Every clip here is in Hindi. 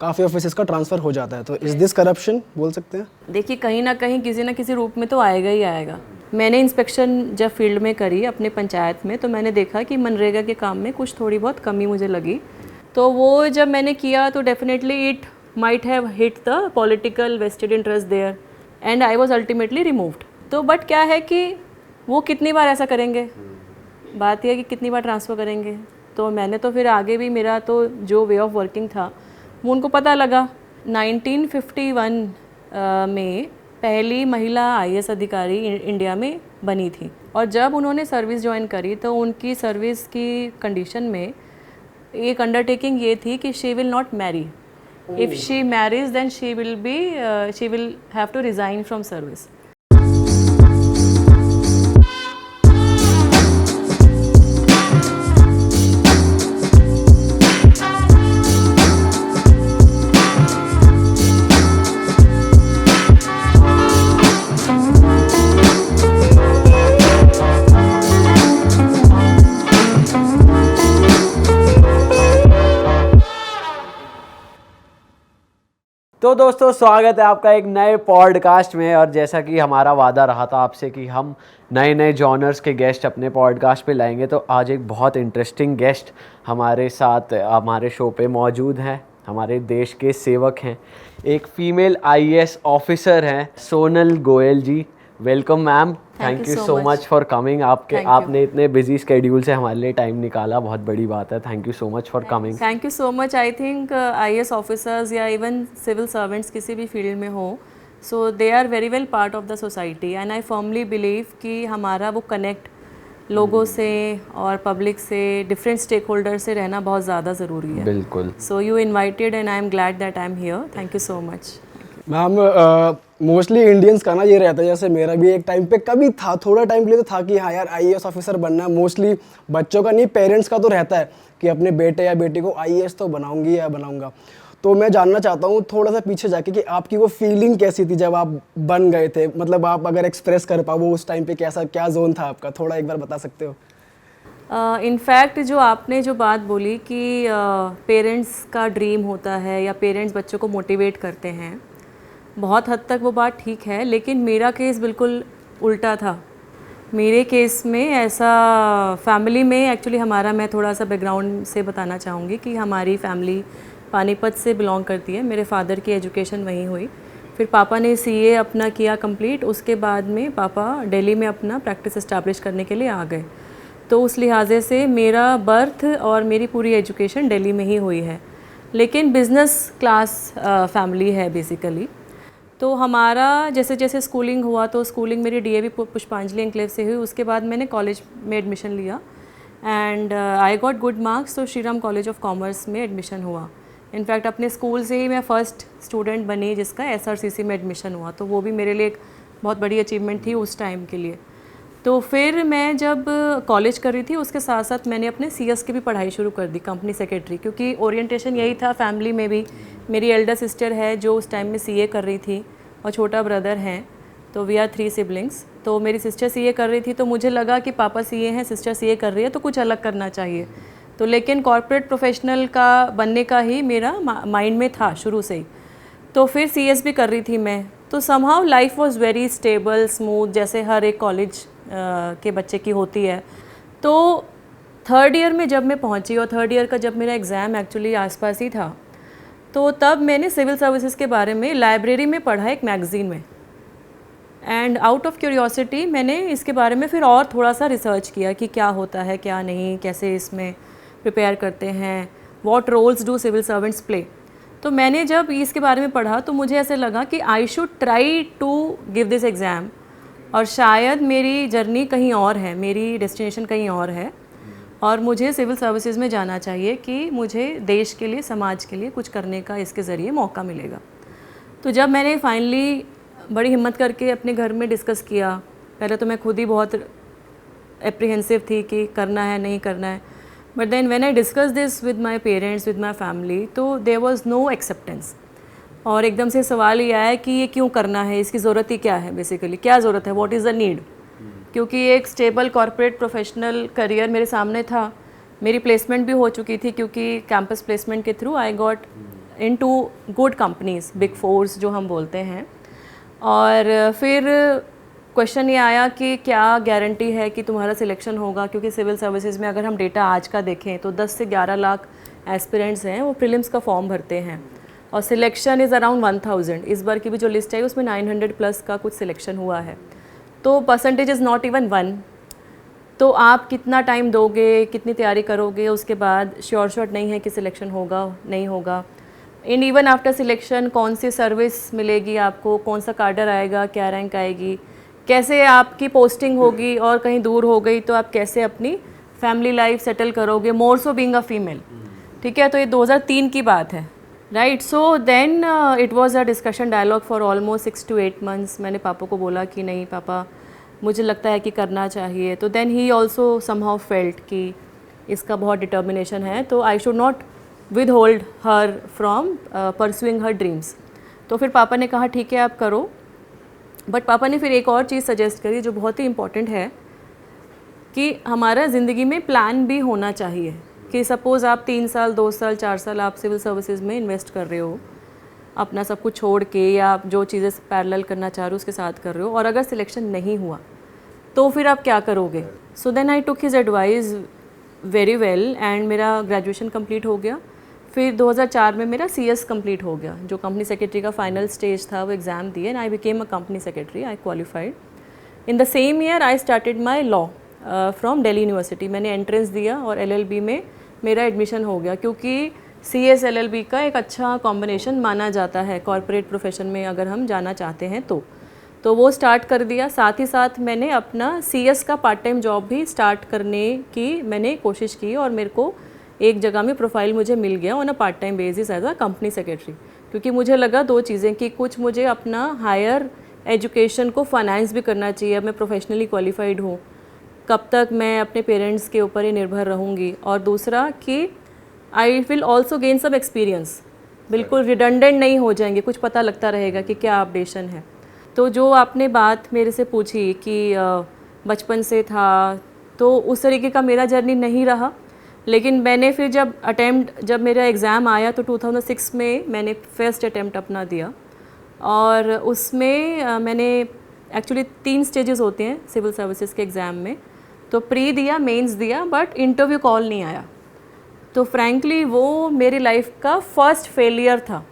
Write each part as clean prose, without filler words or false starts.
काफ़ी ऑफिसेज का ट्रांसफ़र हो जाता है। तो इज़ दिस करप्शन बोल सकते हैं? देखिए कहीं ना कहीं किसी ना किसी रूप में तो आएगा ही आएगा। मैंने इंस्पेक्शन जब फील्ड में करी अपने पंचायत में, तो मैंने देखा कि मनरेगा के काम में कुछ थोड़ी बहुत कमी मुझे लगी। तो वो जब मैंने किया तो definitely it might have hit the political vested interest there and I was ultimately removed. तो बट क्या है कि वो कितनी बार ऐसा करेंगे, बात यह है कि कितनी बार ट्रांसफ़र करेंगे। तो मैंने तो फिर आगे भी मेरा तो जो वे ऑफ वर्किंग था वो उनको पता लगा। 1951 में पहली महिला आईएएस अधिकारी इंडिया में बनी थी, और जब उन्होंने सर्विस ज्वाइन करी तो उनकी सर्विस की कंडीशन में एक अंडरटेकिंग ये थी कि she will not marry. If she marries then she will have to resign from service. तो दोस्तों स्वागत है आपका एक नए पॉडकास्ट में। और जैसा कि हमारा वादा रहा था आपसे कि हम नए नए जॉनर्स के गेस्ट अपने पॉडकास्ट पे लाएंगे, तो आज एक बहुत इंटरेस्टिंग गेस्ट हमारे साथ हमारे शो पे मौजूद हैं। हमारे देश के सेवक हैं, एक फीमेल आईएएस ऑफिसर हैं, Sonal Goyal ji. Welcome ma'am, thank you so much for coming. आपने इतने बिजी स्केड्यूल से हमारे लिए टाइम निकाला, बहुत बड़ी बात है। Thank you so much for coming. Thank you so much. I think IAS officers या इवन सिविल सर्वेंट्स किसी भी फील्ड में हो, so they are very well part of the society and I firmly believe कि हमारा वो कनेक्ट लोगों से और पब्लिक से, डिफरेंट स्टेक होल्डर से रहना बहुत ज़्यादा ज़रूरी है। बिल्कुल। So you invited and I am glad that I am here. Thank you so much. Ma'am mostly Indians का ना ये रहता है, जैसे मेरा भी एक टाइम पे कभी था, थोड़ा टाइम के लिए तो था कि हाँ यार आईएएस ऑफिसर बनना है। मोस्टली बच्चों का नहीं, पेरेंट्स का तो रहता है कि अपने बेटे या बेटी को आईएएस तो बनाऊंगी या बनाऊंगा। तो मैं जानना चाहता हूँ थोड़ा सा पीछे जाके कि आपकी वो फीलिंग कैसी थी जब आप बन गए थे, मतलब आप अगर एक्सप्रेस कर पाओ वो उस टाइम पे कैसा क्या जोन था आपका, थोड़ा एक बार बता सकते हो? इनफैक्ट जो आपने जो बात बोली कि पेरेंट्स का ड्रीम होता है या पेरेंट्स बच्चों को मोटिवेट करते हैं, बहुत हद तक वो बात ठीक है, लेकिन मेरा केस बिल्कुल उल्टा था। मेरे केस में ऐसा फैमिली में एक्चुअली हमारा, मैं थोड़ा सा बैकग्राउंड से बताना चाहूँगी कि हमारी फैमिली पानीपत से बिलोंग करती है। मेरे फादर की एजुकेशन वहीं हुई, फिर पापा ने सीए अपना किया कंप्लीट। उसके बाद में पापा दिल्ली में अपना प्रैक्टिस इस्टेब्लिश करने के लिए आ गए। तो उस लिहाजे से मेरा बर्थ और मेरी पूरी एजुकेशन दिल्ली में ही हुई है, लेकिन बिज़नेस क्लास फैमिली है बेसिकली। तो हमारा जैसे जैसे स्कूलिंग हुआ, तो स्कूलिंग मेरी डीएवी पुष्पांजलि एनक्लेव से हुई। उसके बाद मैंने कॉलेज में एडमिशन लिया and I got good marks, तो Shri Ram college of commerce में एडमिशन हुआ। इनफैक्ट अपने स्कूल से ही मैं फ़र्स्ट स्टूडेंट बनी जिसका एसआरसीसी में एडमिशन हुआ, तो वो भी मेरे लिए एक बहुत बड़ी अचीवमेंट थी उस टाइम के लिए। तो फिर मैं जब कॉलेज कर रही थी उसके साथ साथ मैंने अपने सीएस की भी पढ़ाई शुरू कर दी, कंपनी सेक्रेटरी, क्योंकि ओरिएंटेशन यही था फैमिली में भी। मेरी एल्डर सिस्टर है जो उस टाइम में सीए कर रही थी और छोटा ब्रदर हैं, तो वी आर 3 सिबलिंग्स। तो मेरी सिस्टर सीए कर रही थी, तो मुझे लगा कि पापा सीए हैं, सिस्टर सीए कर रही है, तो कुछ अलग करना चाहिए। तो लेकिन कॉर्पोरेट प्रोफेशनल का बनने का ही मेरा माइंड में था शुरू से ही। तो फिर सीएस भी कर रही थी मैं। तो somehow life was very stable smooth, जैसे हर एक कॉलेज के बच्चे की होती है। तो थर्ड ईयर में जब मैं पहुंची, और थर्ड ईयर का जब मेरा एग्ज़ाम एक्चुअली आसपास ही था, तो तब मैंने सिविल सर्विसेज के बारे में लाइब्रेरी में पढ़ा एक मैगज़ीन में, एंड आउट ऑफ क्यूरियोसिटी मैंने इसके बारे में फिर और थोड़ा सा रिसर्च किया कि क्या होता है क्या नहीं, कैसे इसमें प्रिपेयर करते हैं, what roles do civil servants play. तो मैंने जब इसके बारे में पढ़ा तो मुझे ऐसे लगा कि I should try to give this exam, और शायद मेरी जर्नी कहीं और है, मेरी डेस्टिनेशन कहीं और है, और मुझे सिविल सर्विसेज में जाना चाहिए कि मुझे देश के लिए, समाज के लिए कुछ करने का इसके ज़रिए मौका मिलेगा। तो जब मैंने फाइनली बड़ी हिम्मत करके अपने घर में डिस्कस किया, पहले तो मैं खुद ही बहुत एप्रीहेंसिव थी कि करना है नहीं करना है, but then when I discuss this with my parents, with my family, तो देयर वाज नो एक्सेप्टेंस। और एकदम से सवाल ये आया कि ये क्यों करना है, इसकी ज़रूरत ही क्या है, बेसिकली क्या ज़रूरत है, व्हाट इज़ द नीड। क्योंकि एक स्टेबल कॉर्पोरेट प्रोफेशनल करियर मेरे सामने था, मेरी प्लेसमेंट भी हो चुकी थी, क्योंकि कैंपस प्लेसमेंट के through I got into good companies, big force जो हम बोलते हैं। और फिर क्वेश्चन ये आया कि क्या गारंटी है कि तुम्हारा सिलेक्शन होगा, क्योंकि सिविल सर्विसेज में अगर हम डेटा आज का देखें तो 10 से 11 लाख एस्पिरेंट्स हैं, वो प्रीलिम्स का फॉर्म भरते हैं और सिलेक्शन इज़ अराउंड 1000। इस बार की भी जो लिस्ट आई उसमें 900 प्लस का कुछ सिलेक्शन हुआ है, तो परसेंटेज इज़ नॉट इवन 1। तो आप कितना टाइम दोगे, कितनी तैयारी करोगे, उसके बाद श्योर शॉट नहीं है कि सिलेक्शन होगा नहीं होगा। इन इवन आफ्टर सिलेक्शन कौन सी सर्विस मिलेगी आपको, कौन सा कार्डर आएगा, क्या रैंक आएगी, कैसे आपकी पोस्टिंग होगी, और कहीं दूर हो गई तो आप कैसे अपनी फैमिली लाइफ सेटल करोगे, मोर सो बीइंग अ फीमेल। ठीक है, तो ये 2003 की बात है, right. So then it was a discussion dialogue for almost 6 to 8 months। मैंने पापा को बोला कि नहीं पापा, मुझे लगता है कि करना चाहिए। तो then he also somehow felt कि इसका बहुत डिटर्मिनेशन है, तो I should not withhold her from pursuing her dreams. तो फिर पापा ने कहा ठीक है आप करो, बट पापा ने फिर एक और चीज़ सजेस्ट करी जो बहुत ही इम्पॉर्टेंट है कि हमारा ज़िंदगी में प्लान भी होना चाहिए। कि सपोज़ आप 3 साल 2 साल 4 साल आप सिविल सर्विसेज में इन्वेस्ट कर रहे हो, अपना सब कुछ छोड़ के, या आप जो चीज़ें पैरेलल करना चाह रहे हो उसके साथ कर रहे हो, और अगर सिलेक्शन नहीं हुआ तो फिर आप क्या करोगे। So then I took his advice very well and मेरा ग्रेजुएशन कंप्लीट हो गया। फिर 2004 में मेरा CS कंप्लीट हो गया, जो कंपनी सेक्रेटरी का फाइनल स्टेज था, वो एग्ज़ाम दिए and I became a company secretary, I qualified. In the same year I started my law from Delhi university. मैंने एंट्रेंस दिया और LLB में मेरा एडमिशन हो गया, क्योंकि CS LLB का एक अच्छा कॉम्बिनेशन माना जाता है कॉर्पोरेट प्रोफेशन में अगर हम जाना चाहते हैं तो वो स्टार्ट कर दिया। साथ ही साथ मैंने अपना CS का पार्ट टाइम जॉब भी स्टार्ट करने की मैंने कोशिश की, और मेरे को एक जगह में प्रोफाइल मुझे मिल गया on a part time basis as a company secretary. क्योंकि मुझे लगा 2 चीज़ें कि कुछ मुझे अपना हायर एजुकेशन को फाइनेंस भी करना चाहिए, अब मैं प्रोफेशनली क्वालिफाइड हूँ, कब तक मैं अपने पेरेंट्स के ऊपर ही निर्भर रहूँगी, और दूसरा कि I will also gain some experience, बिल्कुल रिडंडेंट नहीं हो जाएंगे, कुछ पता लगता रहेगा कि क्या अपडेशन है। तो जो आपने बात मेरे से पूछी कि बचपन से था, तो उस तरीके का मेरा जर्नी नहीं रहा। लेकिन मैंने फिर जब मेरा एग्ज़ाम आया तो 2006 में मैंने फर्स्ट अटैम्प्ट अपना दिया, और उसमें मैंने एक्चुअली 3 स्टेजेस होते हैं सिविल सर्विसेज के एग्ज़ाम में, तो प्री दिया, मेंस दिया, बट इंटरव्यू कॉल नहीं आया। तो फ्रैंकली वो मेरी लाइफ का फर्स्ट फेलियर था।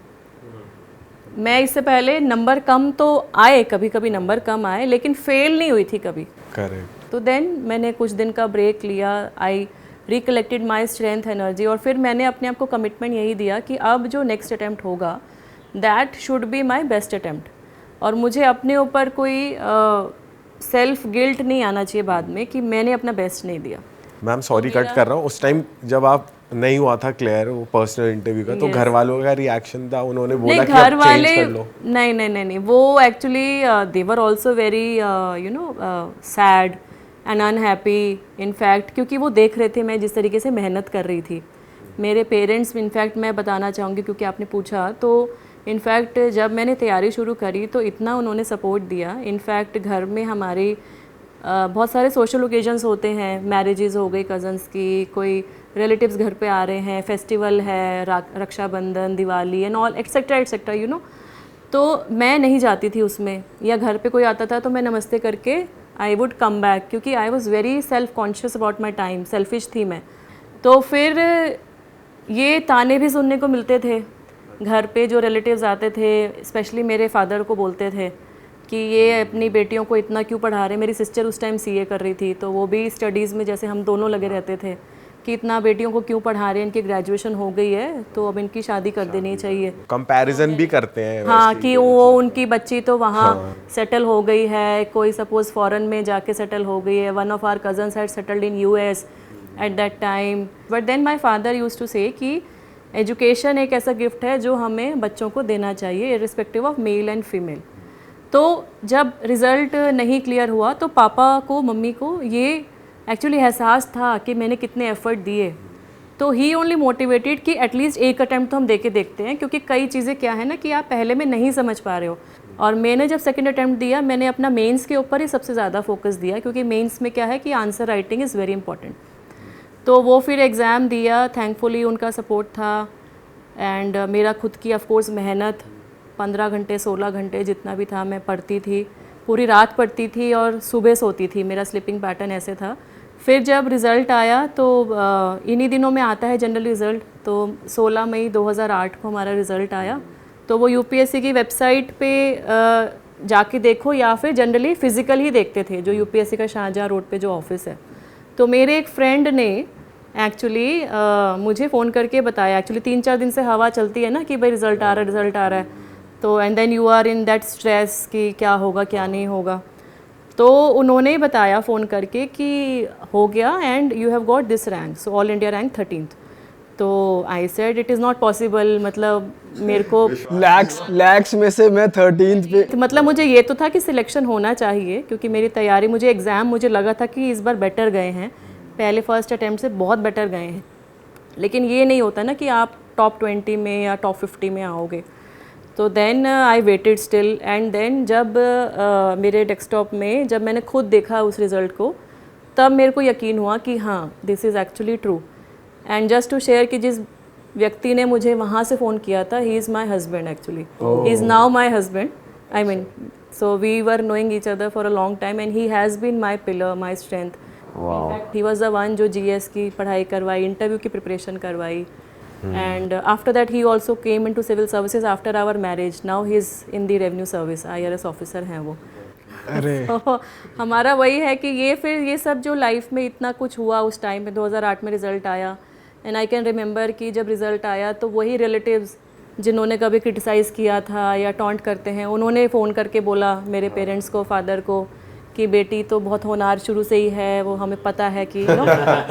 मैं इससे पहले नंबर कम तो आए, कभी कभी नंबर कम आए, लेकिन फेल नहीं हुई थी कभी। करेक्ट। तो देन मैंने कुछ दिन का ब्रेक लिया, आई रिकलेक्टेड माई स्ट्रेंथ एनर्जी, और फिर मैंने अपने आप को कमिटमेंट यही दिया कि अब जो नेक्स्ट अटैम्प्ट होगा that should be my best attempt, और मुझे अपने ऊपर कोई सेल्फ गिल्ट नहीं आना चाहिए बाद में कि मैंने अपना बेस्ट नहीं दिया। मैम सॉरी कट कर रहा हूँ, उस टाइम जब आप नहीं हुआ था क्लियर वो पर्सनल इंटरव्यू का, तो घर वालों का रिएक्शन था, उन्होंने बोला कि घर आप वाले चेंज कर लो? नहीं, वो actually they were also very sad and unhappy in fact, क्योंकि वो देख रहे थे मैं जिस तरीके से मेहनत कर रही थी। मेरे पेरेंट्स इनफैक्ट मैं बताना चाहूँगी क्योंकि आपने पूछा, तो इनफैक्ट जब मैंने तैयारी शुरू करी तो इतना उन्होंने सपोर्ट दिया। इनफैक्ट घर में हमारी बहुत सारे सोशल ओकेजन्स होते हैं, मैरिजेज़ हो गई कज़न्स की, कोई रिलेटिव्स घर पे आ रहे हैं, फेस्टिवल है, Rakshabandhan, Diwali and all etcetera etcetera you know. तो मैं नहीं जाती थी उसमें, या घर पे कोई आता था तो मैं नमस्ते करके आई वुड कम बैक, क्योंकि I was very self conscious about my time, selfish थी मैं। तो फिर ये ताने भी सुनने को मिलते थे घर पे, जो रिलेटिव्स आते थे स्पेशली मेरे फादर को बोलते थे कि ये अपनी बेटियों को इतना क्यों पढ़ा रहे। मेरी सिस्टर उस टाइम CA कर रही थी, तो वो भी स्टडीज़ में जैसे हम दोनों लगे रहते थे कि इतना बेटियों को क्यों पढ़ा रहे हैं, इनकी ग्रेजुएशन हो गई है तो अब इनकी शादी कर देनी चाहिए। कंपैरिजन भी करते हैं हाँ, कि वो उनकी बच्ची तो वहाँ सेटल हो गई है, कोई सपोज फॉरेन में जाके सेटल हो गई है। One of our cousins had settled in US at that time, but then my father used to say कि एजुकेशन एक ऐसा गिफ्ट है जो हमें बच्चों को देना चाहिए irrespective of male and female. तो जब रिज़ल्ट नहीं क्लियर हुआ तो पापा को, मम्मी को ये एक्चुअली एहसास था कि मैंने कितने एफर्ट दिए, तो ही ओनली मोटिवेटेड कि एटलीस्ट एक अटैम्प्ट तो हम दे के देखते हैं, क्योंकि कई चीज़ें क्या है ना कि आप पहले में नहीं समझ पा रहे हो। और मैंने जब सेकंड अटैम्प्ट दिया, मैंने अपना मेंस के ऊपर ही सबसे ज़्यादा फोकस दिया, क्योंकि मेंस में क्या है कि answer writing is very important. तो वो फिर एग्ज़ाम दिया, थैंकफुली उनका सपोर्ट था, एंड मेरा खुद की ऑफ कोर्स मेहनत 15 घंटे 16 घंटे जितना भी था मैं पढ़ती थी, पूरी रात पढ़ती थी और सुबह सोती थी, मेरा स्लीपिंग पैटर्न ऐसे था। फिर जब रिज़ल्ट आया तो इन्हीं दिनों में आता है जनरल रिज़ल्ट, तो 16 मई 2008 को हमारा रिज़ल्ट आया। तो वो यूपीएससी की वेबसाइट पे जाके देखो या फिर जनरली फ़िज़िकल ही देखते थे, जो यूपीएससी का शाहजहाँ रोड पे जो ऑफिस है। तो मेरे एक फ्रेंड ने एक्चुअली मुझे फ़ोन करके बताया, एक्चुअली 3-4 दिन से हवा चलती है ना कि भाई रिज़ल्ट आ रहा है, तो and then you are in that stress कि क्या होगा क्या नहीं होगा। तो उन्होंने ही बताया फ़ोन करके कि हो गया and you have got this rank, so all India rank 13th। तो I said it is not possible, मतलब मेरे को लैक्स में से मैं 13th पे। मतलब मुझे ये तो था कि सिलेक्शन होना चाहिए, क्योंकि मेरी तैयारी, मुझे एग्ज़ाम मुझे लगा था कि इस बार बेटर गए हैं, पहले फर्स्ट अटैम्प्ट से बहुत बेटर गए हैं। लेकिन ये नहीं होता ना कि आप टॉप 20 में या टॉप 50 में आओगे। तो then I waited still and then जब मेरे डेस्कटॉप में जब मैंने खुद देखा उस रिज़ल्ट को, तब मेरे को यकीन हुआ कि हाँ this is actually true. And just to share कि जिस व्यक्ति ने मुझे वहाँ से फ़ोन किया था, he is my husband actually, he is now my husband, I mean so we were knowing each other for a long time and he has been my pillar, my strength. He was the one जो जीएस की पढ़ाई करवाई, इंटरव्यू की प्रिपरेशन करवाई। And after that he also came into civil services after our marriage. Now he is in the revenue service, IRS officer हैं वो। अरे तो हमारा वही है कि ये फिर ये सब जो लाइफ में इतना कुछ हुआ उस टाइम में 2008 में रिज़ल्ट आया। एंड आई कैन रिमेंबर कि जब रिज़ल्ट आया तो वही रिलेटिव्स जिन्होंने कभी क्रिटिसाइज़ किया था या टॉन्ट करते हैं, उन्होंने फ़ोन करके बोला मेरे पेरेंट्स को, फादर को, कि बेटी तो बहुत होनहार शुरू से ही है, वो हमें पता है कि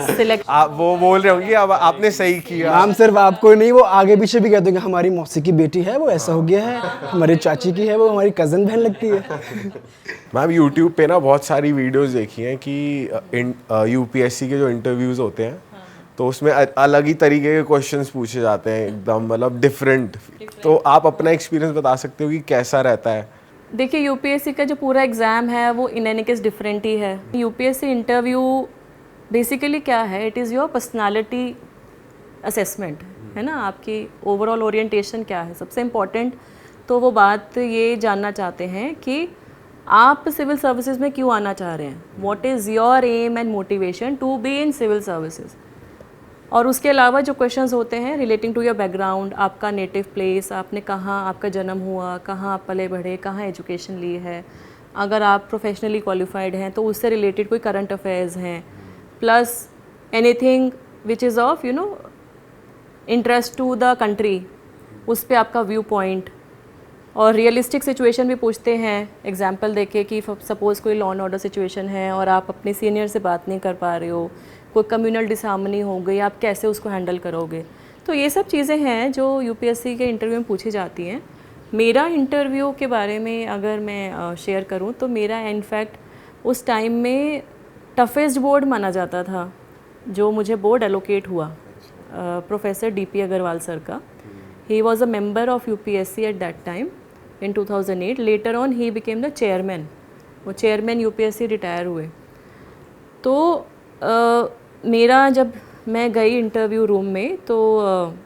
सिलेक्ट आप वो बोल रहे होंगे अब आपने सही किया। नाम सिर्फ आपको नहीं, वो आगे पीछे भी कहते हैं कि हमारी मौसी की बेटी है वो ऐसा हो गया है, हमारी चाची की है वो हमारी कज़न बहन लगती है। मैम यूट्यूब पे ना बहुत सारी वीडियोस देखी हैं कि यूपीएससी के जो इंटरव्यूज़ होते हैं तो उसमें अलग ही तरीके के क्वेश्चंस पूछे जाते हैं, एकदम मतलब डिफरेंट। तो आप अपना एक्सपीरियंस बता सकते हो कि कैसा रहता है? देखिए यूपीएससी का जो पूरा एग्ज़ाम है वो इन एनी केस डिफरेंट ही है। यूपीएससी इंटरव्यू बेसिकली क्या है, it is your personality assessment, है ना, आपकी ओवरऑल ओरिएंटेशन क्या है सबसे इम्पॉर्टेंट। तो वो बात ये जानना चाहते हैं कि आप सिविल सर्विसेज में क्यों आना चाह रहे हैं, what is your aim and motivation to be in civil services. और उसके अलावा जो क्वेश्चंस होते हैं रिलेटिंग टू योर बैकग्राउंड, आपका नेटिव प्लेस, आपने कहाँ आपका जन्म हुआ, कहाँ आप पले बढ़े, कहाँ एजुकेशन ली है, अगर आप प्रोफेशनली क्वालिफाइड हैं तो उससे रिलेटेड कोई करंट अफेयर्स हैं, plus anything which is of interest to the country, उस पर आपका व्यू पॉइंट। और रियलिस्टिक सिचुएशन भी पूछते हैं, एग्जाम्पल देके कि सपोज़ कोई लॉ एंड ऑर्डर सिचुएशन है और आप अपने सीनियर से बात नहीं कर पा रहे हो, कोई कम्युनल डिसहार्मनी हो गई, आप कैसे उसको हैंडल करोगे। तो ये सब चीज़ें हैं जो यूपीएससी के इंटरव्यू में पूछी जाती हैं। मेरा इंटरव्यू के बारे में अगर मैं शेयर करूं तो मेरा इनफैक्ट उस टाइम में टफेस्ट बोर्ड माना जाता था जो मुझे बोर्ड एलोकेट हुआ, प्रोफेसर डीपी अग्रवाल सर का। He was a member of UPSC eight that time in 2008। Later on he became the chairman, वो चेयरमैन यूपीएससी रिटायर हुए। तो मेरा जब मैं गई इंटरव्यू रूम में तो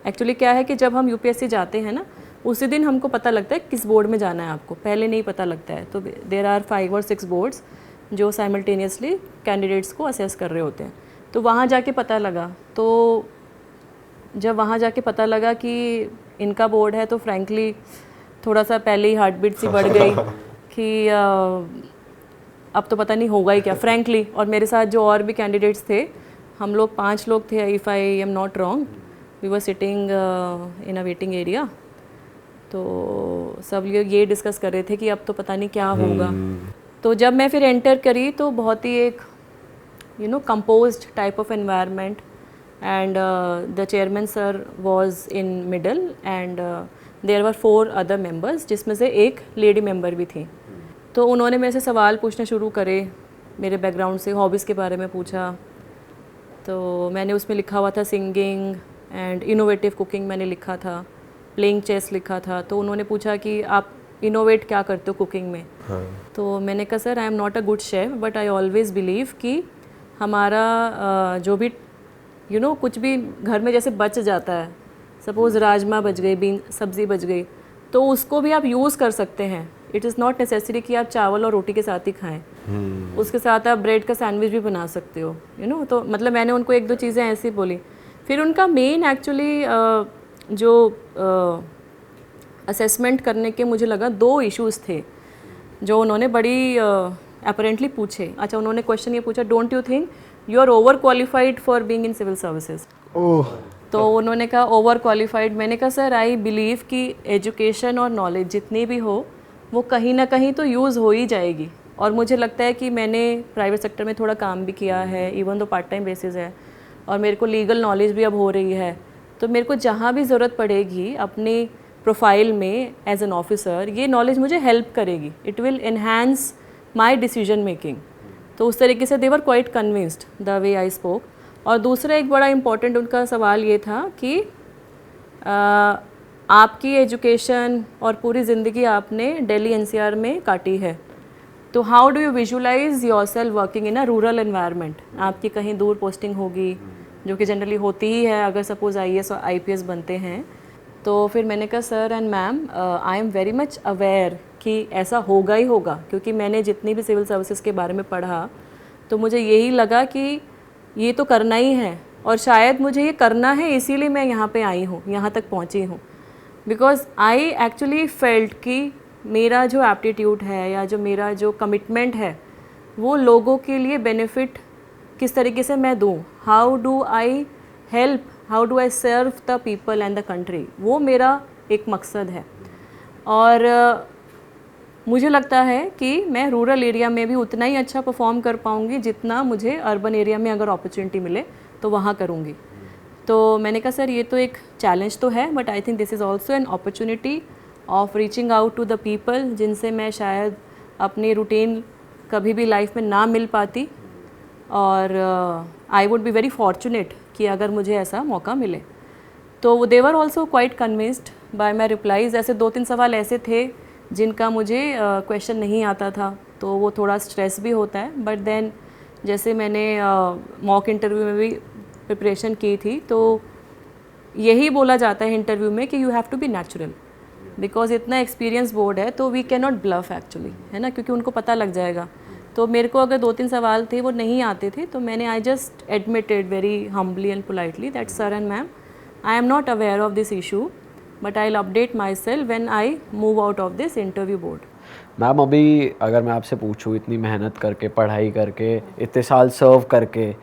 एक्चुअली क्या है कि जब हम यूपीएससी जाते हैं ना, उसी दिन हमको पता लगता है किस बोर्ड में जाना है, आपको पहले नहीं पता लगता है। तो देर आर 5 और 6 बोर्ड्स जो साइमल्टेनियसली कैंडिडेट्स को असेस कर रहे होते हैं। तो वहाँ जाके पता लगा, तो जब वहाँ जाके पता लगा कि इनका बोर्ड है तो फ्रैंकली थोड़ा सा पहले ही हार्ट बीट सी बढ़ गई कि अब तो पता नहीं होगा ही क्या, फ्रैंकली। और मेरे साथ जो और भी कैंडिडेट्स थे, हम लोग 5 लोग थे, if I am not wrong, we were sitting in a waiting area. तो सब लोग ये डिस्कस कर रहे थे कि अब तो पता नहीं क्या होगा। तो जब मैं फिर एंटर करी तो बहुत ही एक composed type of environment, and the chairman sir was in middle and there were 4 other members, जिसमें से एक लेडी मेंबर भी थी। तो उन्होंने मेरे से सवाल पूछने शुरू करे, मेरे बैकग्राउंड से, हॉबीज़ के बारे में पूछा। तो मैंने उसमें लिखा हुआ था सिंगिंग एंड इनोवेटिव कुकिंग मैंने लिखा था, प्लेइंग चेस लिखा था। तो उन्होंने पूछा कि आप इनोवेट क्या करते हो कुकिंग में। हाँ। तो मैंने कहा sir I am not a good chef but I always believe कि हमारा जो भी कुछ भी घर में जैसे बच जाता है सपोज़ राजमा बच गई, बीन सब्ज़ी बच गई, तो उसको भी आप यूज़ कर सकते हैं। इट इज़ नॉट नेसेसरी कि आप चावल और रोटी के साथ ही खाएं। उसके साथ आप ब्रेड का सैंडविच भी बना सकते हो, तो मतलब मैंने उनको 1-2 चीज़ें ऐसी बोली। फिर उनका मेन एक्चुअली जो असेसमेंट करने के मुझे लगा 2 इश्यूज़ थे जो उन्होंने बड़ी अपेरेंटली पूछे। अच्छा, उन्होंने क्वेश्चन ये पूछा, don't you think you are overqualified for being in civil services? Oh, तो उन्होंने कहा ओवर क्वालिफाइड। मैंने कहा सर आई बिलीव कि एजुकेशन और नॉलेज जितनी भी हो वो कहीं ना कहीं तो यूज़ हो ही जाएगी। और मुझे लगता है कि मैंने प्राइवेट सेक्टर में थोड़ा काम भी किया है, even though part time basis है, और मेरे को लीगल नॉलेज भी अब हो रही है। तो मेरे को जहाँ भी ज़रूरत पड़ेगी अपनी प्रोफाइल में एज एन ऑफिसर, ये नॉलेज मुझे हेल्प करेगी, it will enhance my decision making. तो उस तरीके से they were quite convinced the way I spoke. और दूसरा एक बड़ा इम्पॉर्टेंट उनका सवाल ये था कि आपकी एजुकेशन और पूरी ज़िंदगी आपने दिल्ली एनसीआर में काटी है, तो how do you visualise yourself working in a rural environment? आपकी कहीं दूर पोस्टिंग होगी, जो कि जनरली होती ही है अगर सपोज़ IAS और IPS बनते हैं। तो फिर मैंने कहा sir and ma'am, I am very much aware कि ऐसा होगा ही होगा, क्योंकि मैंने जितनी भी सिविल सर्विसेज के बारे में पढ़ा तो मुझे यही लगा कि ये तो करना ही है, और शायद मुझे ये करना है इसीलिए मैं यहाँ पे आई हूँ, यहाँ तक पहुँची हूँ। बिकॉज आई एक्चुअली फेल्ट कि मेरा जो एप्टीट्यूड है या जो मेरा जो कमिटमेंट है वो लोगों के लिए बेनिफिट किस तरीके से मैं दूँ, how do I help, how do I serve the people and the country, वो मेरा एक मकसद है। और मुझे लगता है कि मैं रूरल एरिया में भी उतना ही अच्छा परफॉर्म कर पाऊँगी जितना मुझे अर्बन एरिया में अगर अपॉर्चुनिटी मिले तो वहाँ करूँगी। तो मैंने कहा सर ये तो एक चैलेंज तो है, but I think this is also an opportunity of reaching out to the people जिनसे मैं शायद अपनी रूटीन कभी भी लाइफ में ना मिल पाती, और I would be very fortunate कि अगर मुझे ऐसा मौका मिले। तो they were also quite convinced by my replies. ऐसे 2-3 सवाल ऐसे थे जिनका मुझे क्वेश्चन नहीं आता था, तो वो थोड़ा स्ट्रेस भी होता है, बट देन जैसे मैंने मॉक इंटरव्यू में भी प्रिपरेशन की थी तो यही बोला जाता है इंटरव्यू में कि you have to be natural, because इतना एक्सपीरियंस बोर्ड है तो we can not bluff actually, है ना, क्योंकि उनको पता लग जाएगा। तो मेरे को अगर 2-3 सवाल थे वो नहीं आते थे, तो मैंने I just admitted very humbly and politely that sir and ma'am, I am not aware of this issue, but I will update myself when I move out of this interview board. Ma'am, अभी अगर मैं आपसे पूछूँ, इतनी मेहनत करके, पढ़ाई करके, इतने साल सर्व करके,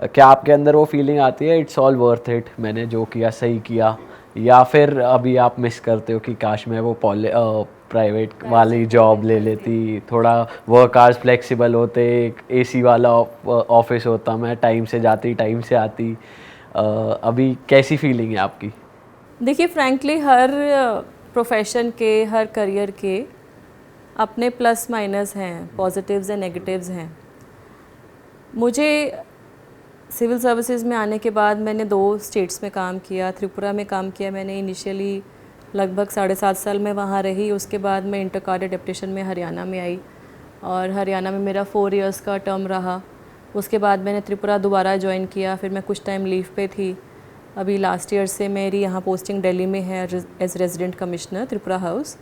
क्या आपके अंदर वो फीलिंग आती है इट्स ऑल वर्थ इट, मैंने जो किया सही किया, या फिर अभी आप मिस करते हो कि काश मैं वो प्राइवेट वाली जॉब ले लेती, थोड़ा वर्क आवर्स फ्लेक्सिबल होते, एक AC वाला ऑफिस होता, मैं टाइम से जाती टाइम से आती, अभी कैसी फीलिंग है आपकी? देखिए फ्रैंकली हर प्रोफेशन के, हर करियर के अपने प्लस माइनस हैं, पॉजिटिव्स एंड नेगेटिव्स हैं। मुझे सिविल सर्विसेज में आने के बाद मैंने 2 स्टेट्स में काम किया, त्रिपुरा में काम किया मैंने इनिशियली, लगभग 7.5 साल में वहाँ रही। उसके बाद मैं इंटर कार्ड डेप्यूटेशन में हरियाणा में आई और हरियाणा में मेरा 4 इयर्स का टर्म रहा। उसके बाद मैंने त्रिपुरा दोबारा ज्वाइन किया, फिर मैं कुछ टाइम लीव पे थी। अभी लास्ट ईयर से मेरी यहाँ पोस्टिंग दिल्ली में है as resident commissioner Tripura house.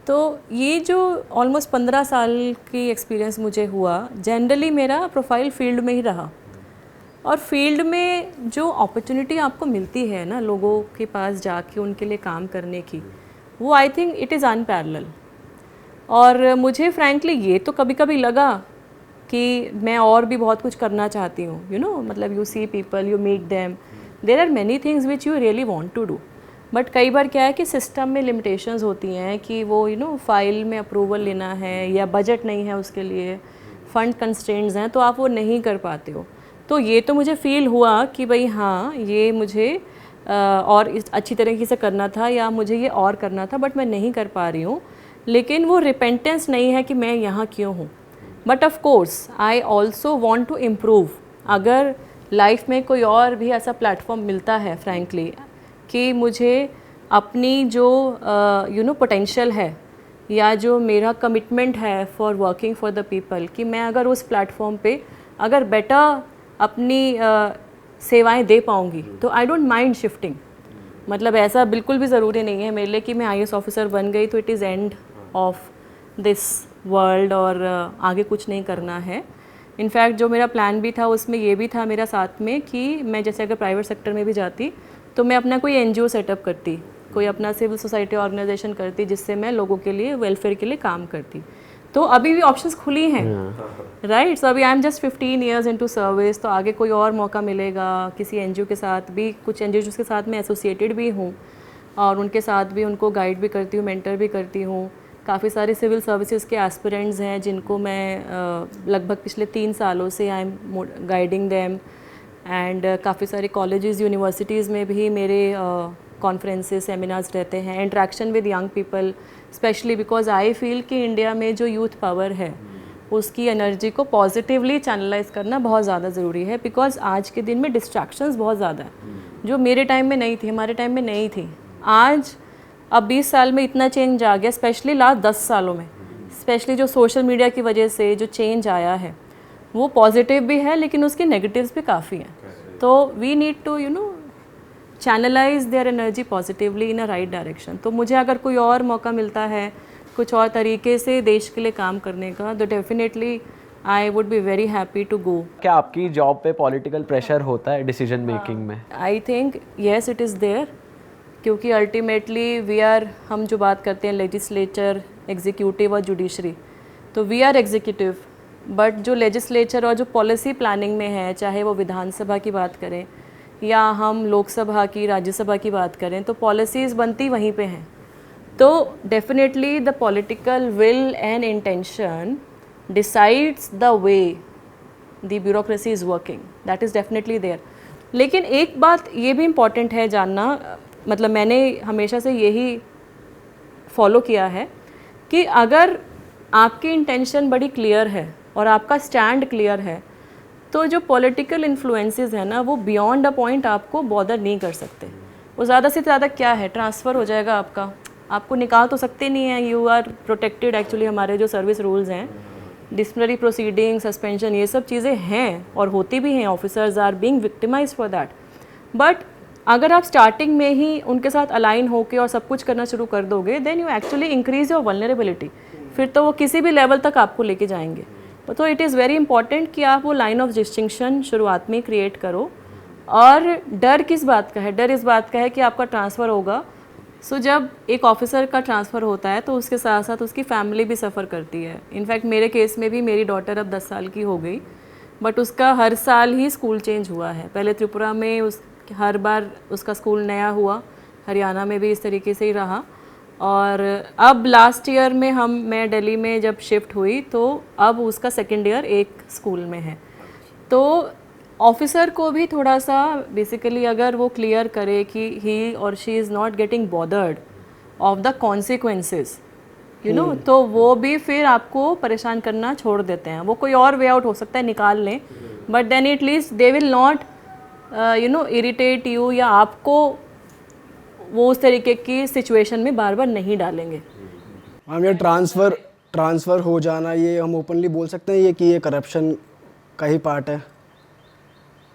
तो ये जो ऑलमोस्ट 15 साल की एक्सपीरियंस मुझे हुआ, जनरली मेरा प्रोफाइल फील्ड में ही रहा। और फील्ड में जो अपॉर्चुनिटी आपको मिलती है ना लोगों के पास जाके उनके लिए काम करने की, वो I think it is unparalleled. और मुझे फ्रैंकली ये तो कभी कभी लगा कि मैं और भी बहुत कुछ करना चाहती हूँ, मतलब you see people, you meet them, there are many things which you really want to do, but कई बार क्या है कि सिस्टम में लिमिटेशंस होती हैं कि वो फाइल में अप्रूवल लेना है या बजट नहीं है उसके लिए, फंड कंस्ट्रेंट्स हैं, तो आप वो नहीं कर पाते हो। तो ये तो मुझे फ़ील हुआ कि भाई हाँ, ये मुझे और अच्छी तरीके से करना था या मुझे ये और करना था, बट मैं नहीं कर पा रही हूँ। लेकिन वो रिपेंटेंस नहीं है कि मैं यहाँ क्यों हूँ, but of course I also want to improve. अगर लाइफ में कोई और भी ऐसा प्लेटफॉर्म मिलता है फ्रैंकली कि मुझे अपनी जो पोटेंशियल है या जो मेरा कमिटमेंट है for working for the people, कि मैं अगर उस प्लेटफॉर्म पे अगर बेटर अपनी सेवाएं दे पाऊँगी, तो आई डोंट माइंड शिफ्टिंग। मतलब ऐसा बिल्कुल भी ज़रूरी नहीं है मेरे लिए कि मैं IAS ऑफिसर बन गई तो it is end of this world और आगे कुछ नहीं करना है। इनफैक्ट जो मेरा प्लान भी था उसमें ये भी था मेरा साथ में कि मैं जैसे अगर प्राइवेट सेक्टर में भी जाती तो मैं अपना कोई NGO सेटअप करती, कोई अपना सिविल सोसाइटी ऑर्गेनाइजेशन करती जिससे मैं लोगों के लिए वेलफेयर के लिए काम करती। तो अभी भी ऑप्शंस खुली हैं, राइट। सो अभी I am just 15 years into service, तो आगे कोई और मौका मिलेगा किसी NGO के साथ भी, कुछ NGOs के साथ मैं एसोसिएटेड भी हूँ और उनके साथ भी उनको गाइड भी करती हूँ, मेंटर भी करती हूँ। काफ़ी सारे सिविल सर्विसेज के एस्पिरेंट्स हैं जिनको मैं लगभग पिछले 3 सालों से I am guiding them, and काफ़ी सारे कॉलेजेस यूनिवर्सिटीज़ में भी मेरे कॉन्फ्रेंसेस सेमिनार्स रहते हैं, interaction with young people, specially because I feel कि इंडिया में जो यूथ पावर है उसकी एनर्जी को पॉजिटिवली चैनलाइज करना बहुत ज़्यादा ज़रूरी है। बिकॉज आज के दिन में डिस्ट्रैक्शंस बहुत ज़्यादा है जो मेरे टाइम में नहीं थी, हमारे टाइम में नहीं थी। आज अब 20 साल में इतना चेंज आ गया, स्पेशली लास्ट 10 सालों में, स्पेशली जो सोशल मीडिया की वजह से जो चेंज आया है वो पॉजिटिव भी है लेकिन उसके नेगेटिव्स भी काफ़ी हैं। तो we need to channelise their energy positively in a right direction. तो मुझे अगर कोई और मौका मिलता है कुछ और तरीके से देश के लिए काम करने का तो definitely I would be very happy to go. क्या आपकी जॉब पे पॉलिटिकल प्रेशर होता है डिसीजन मेकिंग में? I think yes it is there, क्योंकि अल्टीमेटली वी आर, हम जो बात करते हैं लेजिस्लेचर, एग्जीक्यूटिव और जुडिशरी, तो वी आर एग्जीक्यूटिव, बट जो लेजिस्लेचर और जो पॉलिसी प्लानिंग में है, चाहे वो विधानसभा की बात करें या हम लोकसभा की, राज्यसभा की बात करें, तो पॉलिसीज़ बनती वहीं पे हैं। तो definitely the political will and intention decides the way the bureaucracy is working, that is definitely there. लेकिन एक बात ये भी इम्पॉर्टेंट है जानना, मतलब मैंने हमेशा से यही फॉलो किया है कि अगर आपकी इंटेंशन बड़ी क्लियर है और आपका स्टैंड क्लियर है तो जो पॉलिटिकल इन्फ्लुएंसेस है ना वो बियॉन्ड अ पॉइंट आपको बॉदर नहीं कर सकते। वो ज़्यादा से ज़्यादा क्या है, ट्रांसफ़र हो जाएगा आपका, आपको निकाल तो सकते नहीं हैं, यू आर प्रोटेक्टेड। एक्चुअली हमारे जो सर्विस रूल्स हैं, डिसिप्लिनरी प्रोसीडिंग, सस्पेंशन, ये सब चीज़ें हैं और होती भी हैं, officers are being victimised for that. But अगर आप स्टार्टिंग में ही उनके साथ अलाइन होकर और सब कुछ करना शुरू कर दोगे then you actually increase your vulnerability, फिर तो वो किसी भी लेवल तक आपको लेके जाएंगे। तो इट इज़ वेरी इंपॉर्टेंट कि आप वो लाइन ऑफ डिस्टिंक्शन शुरुआत में क्रिएट करो। और डर किस बात का है? डर इस बात का है कि आपका ट्रांसफ़र होगा। सो जब एक ऑफिसर का ट्रांसफ़र होता है तो उसके साथ साथ उसकी फैमिली भी सफ़र करती है। इनफैक्ट मेरे केस में भी मेरी डॉटर अब 10 साल की हो गई, बट उसका हर साल ही स्कूल चेंज हुआ है। पहले त्रिपुरा में हर बार उसका स्कूल नया हुआ, हरियाणा में भी इस तरीके से ही रहा, और अब लास्ट ईयर में मैं दिल्ली में जब शिफ्ट हुई तो अब उसका 2nd ईयर एक स्कूल में है। तो ऑफिसर को भी थोड़ा सा बेसिकली अगर वो क्लियर करे कि ही और she is not getting bothered of the consequences, तो वो भी फिर आपको परेशान करना छोड़ देते हैं। वो कोई और वे आउट हो सकता है निकाल लें, but then at least they will not irritate you, या आपको वो उस तरीके की सिचुएशन में बार बार नहीं डालेंगे। मैम ये ट्रांसफ़र हो जाना, ये हम ओपनली बोल सकते हैं ये कि ये करप्शन का ही पार्ट है,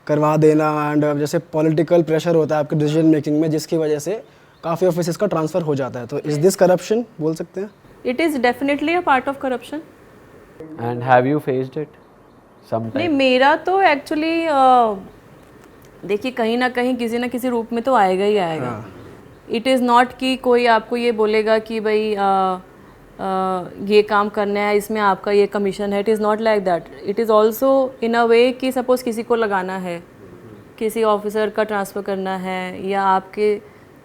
करवा देना। एंड जैसे पॉलिटिकल प्रेशर होता है आपके डिसीजन मेकिंग में जिसकी वजह से काफ़ी ऑफिसेस का ट्रांसफ़र हो जाता है, तो इज़ दिस करप्शन बोल सकते हैं? It is definitely a part of corruption. And have you faced it some नहीं, टाइम? मेरा तो एक्चुअली देखिए कहीं ना कहीं किसी ना किसी रूप में तो आएगा ही आएगा। इट इज़ नॉट कि कोई आपको ये बोलेगा कि भाई ये काम करना है, इसमें आपका ये कमीशन है। It is not like that. It is also in a way कि सपोज़ किसी को लगाना है, किसी ऑफिसर का ट्रांसफ़र करना है, या आपके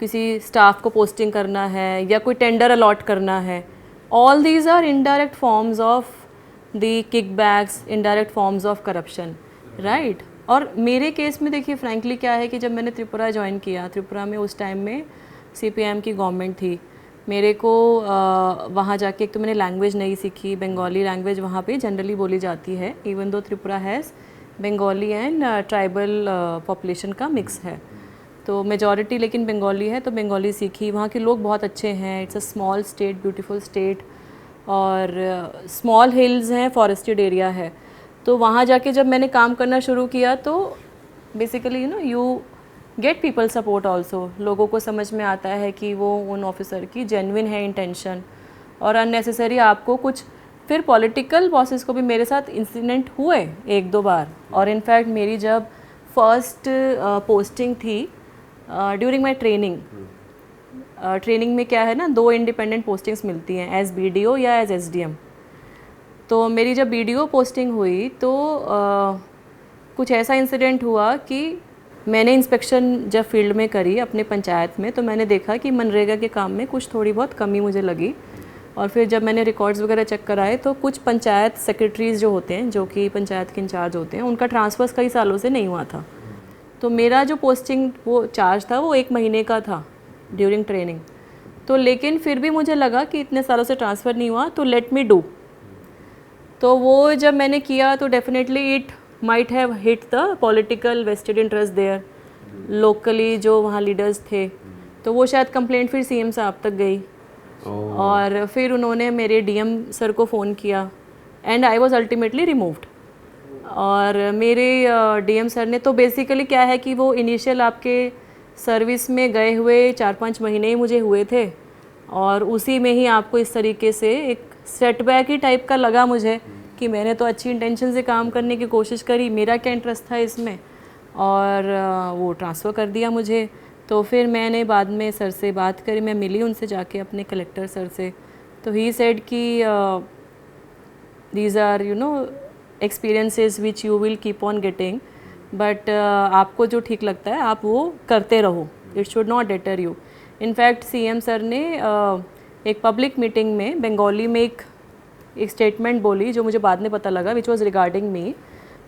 किसी स्टाफ को पोस्टिंग करना है, या कोई टेंडर अलॉट करना है, all these are indirect forms of the kickbacks, indirect forms of corruption, right. और मेरे केस में देखिए फ्रैंकली क्या है कि जब मैंने त्रिपुरा ज्वाइन किया, त्रिपुरा में उस टाइम में CPM की गवर्नमेंट थी। मेरे को वहाँ जाके एक तो मैंने लैंग्वेज नहीं सीखी, बंगाली लैंग्वेज वहाँ पे जनरली बोली जाती है, even though Tripura has Bengali and tribal population का मिक्स है, तो मेजॉरिटी लेकिन बंगाली है, तो बंगाली सीखी। वहाँ के लोग बहुत अच्छे हैं, it's a small state, beautiful state, और स्मॉल हिल्स हैं, फॉरेस्टेड एरिया है। तो वहाँ जाके जब मैंने काम करना शुरू किया तो basically you get people support also, लोगों को समझ में आता है कि वो उन ऑफिसर की जेन्युइन है इंटेंशन, और अननेसेसरी आपको कुछ, फिर पॉलिटिकल बॉसेस को भी मेरे साथ इंसिडेंट हुए 1-2 बार। और इनफैक्ट मेरी जब फर्स्ट पोस्टिंग थी ड्यूरिंग माई ट्रेनिंग, ट्रेनिंग में क्या है ना, 2 इंडिपेंडेंट पोस्टिंग्स मिलती हैं, एज BDO या एज SDM। तो मेरी जब BDO पोस्टिंग हुई तो कुछ ऐसा इंसिडेंट हुआ कि मैंने इंस्पेक्शन जब फील्ड में करी अपने पंचायत में, तो मैंने देखा कि मनरेगा के काम में कुछ थोड़ी बहुत कमी मुझे लगी। और फिर जब मैंने रिकॉर्ड्स वगैरह चेक कराए तो कुछ पंचायत सेक्रेटरीज जो होते हैं, जो कि पंचायत के इंचार्ज होते हैं, उनका ट्रांसफ़र्स कई सालों से नहीं हुआ था। तो मेरा जो पोस्टिंग वो चार्ज था वो 1 महीने का था ड्यूरिंग ट्रेनिंग। तो लेकिन फिर भी मुझे लगा कि इतने सालों से ट्रांसफ़र नहीं हुआ, तो लेट मी डू। तो वो जब मैंने किया तो definitely it might have hit the political vested interest there, locally जो वहाँ लीडर्स थे, तो वो शायद कंप्लेंट फिर CM साहब तक गई। और फिर उन्होंने मेरे DM सर को फ़ोन किया and I was ultimately removed. और मेरे DM सर ने तो बेसिकली क्या है कि वो इनिशियल आपके सर्विस में गए हुए 4-5 महीने ही मुझे हुए थे, और उसी में ही आपको इस तरीके से एक सेटबैक ही टाइप का लगा मुझे कि मैंने तो अच्छी इंटेंशन से काम करने की कोशिश करी, मेरा क्या इंटरेस्ट था इसमें, और वो ट्रांसफ़र कर दिया मुझे। तो फिर मैंने बाद में सर से बात करी, मैं मिली उनसे जाके अपने कलेक्टर सर से, तो ही सेड कि these are experiences which you will keep on getting, but आपको जो ठीक लगता है आप वो करते रहो, it should not deter you. In fact CM sir ने एक पब्लिक मीटिंग में बंगाली में एक स्टेटमेंट बोली जो मुझे बाद में पता लगा, विच वॉज रिगार्डिंग मी।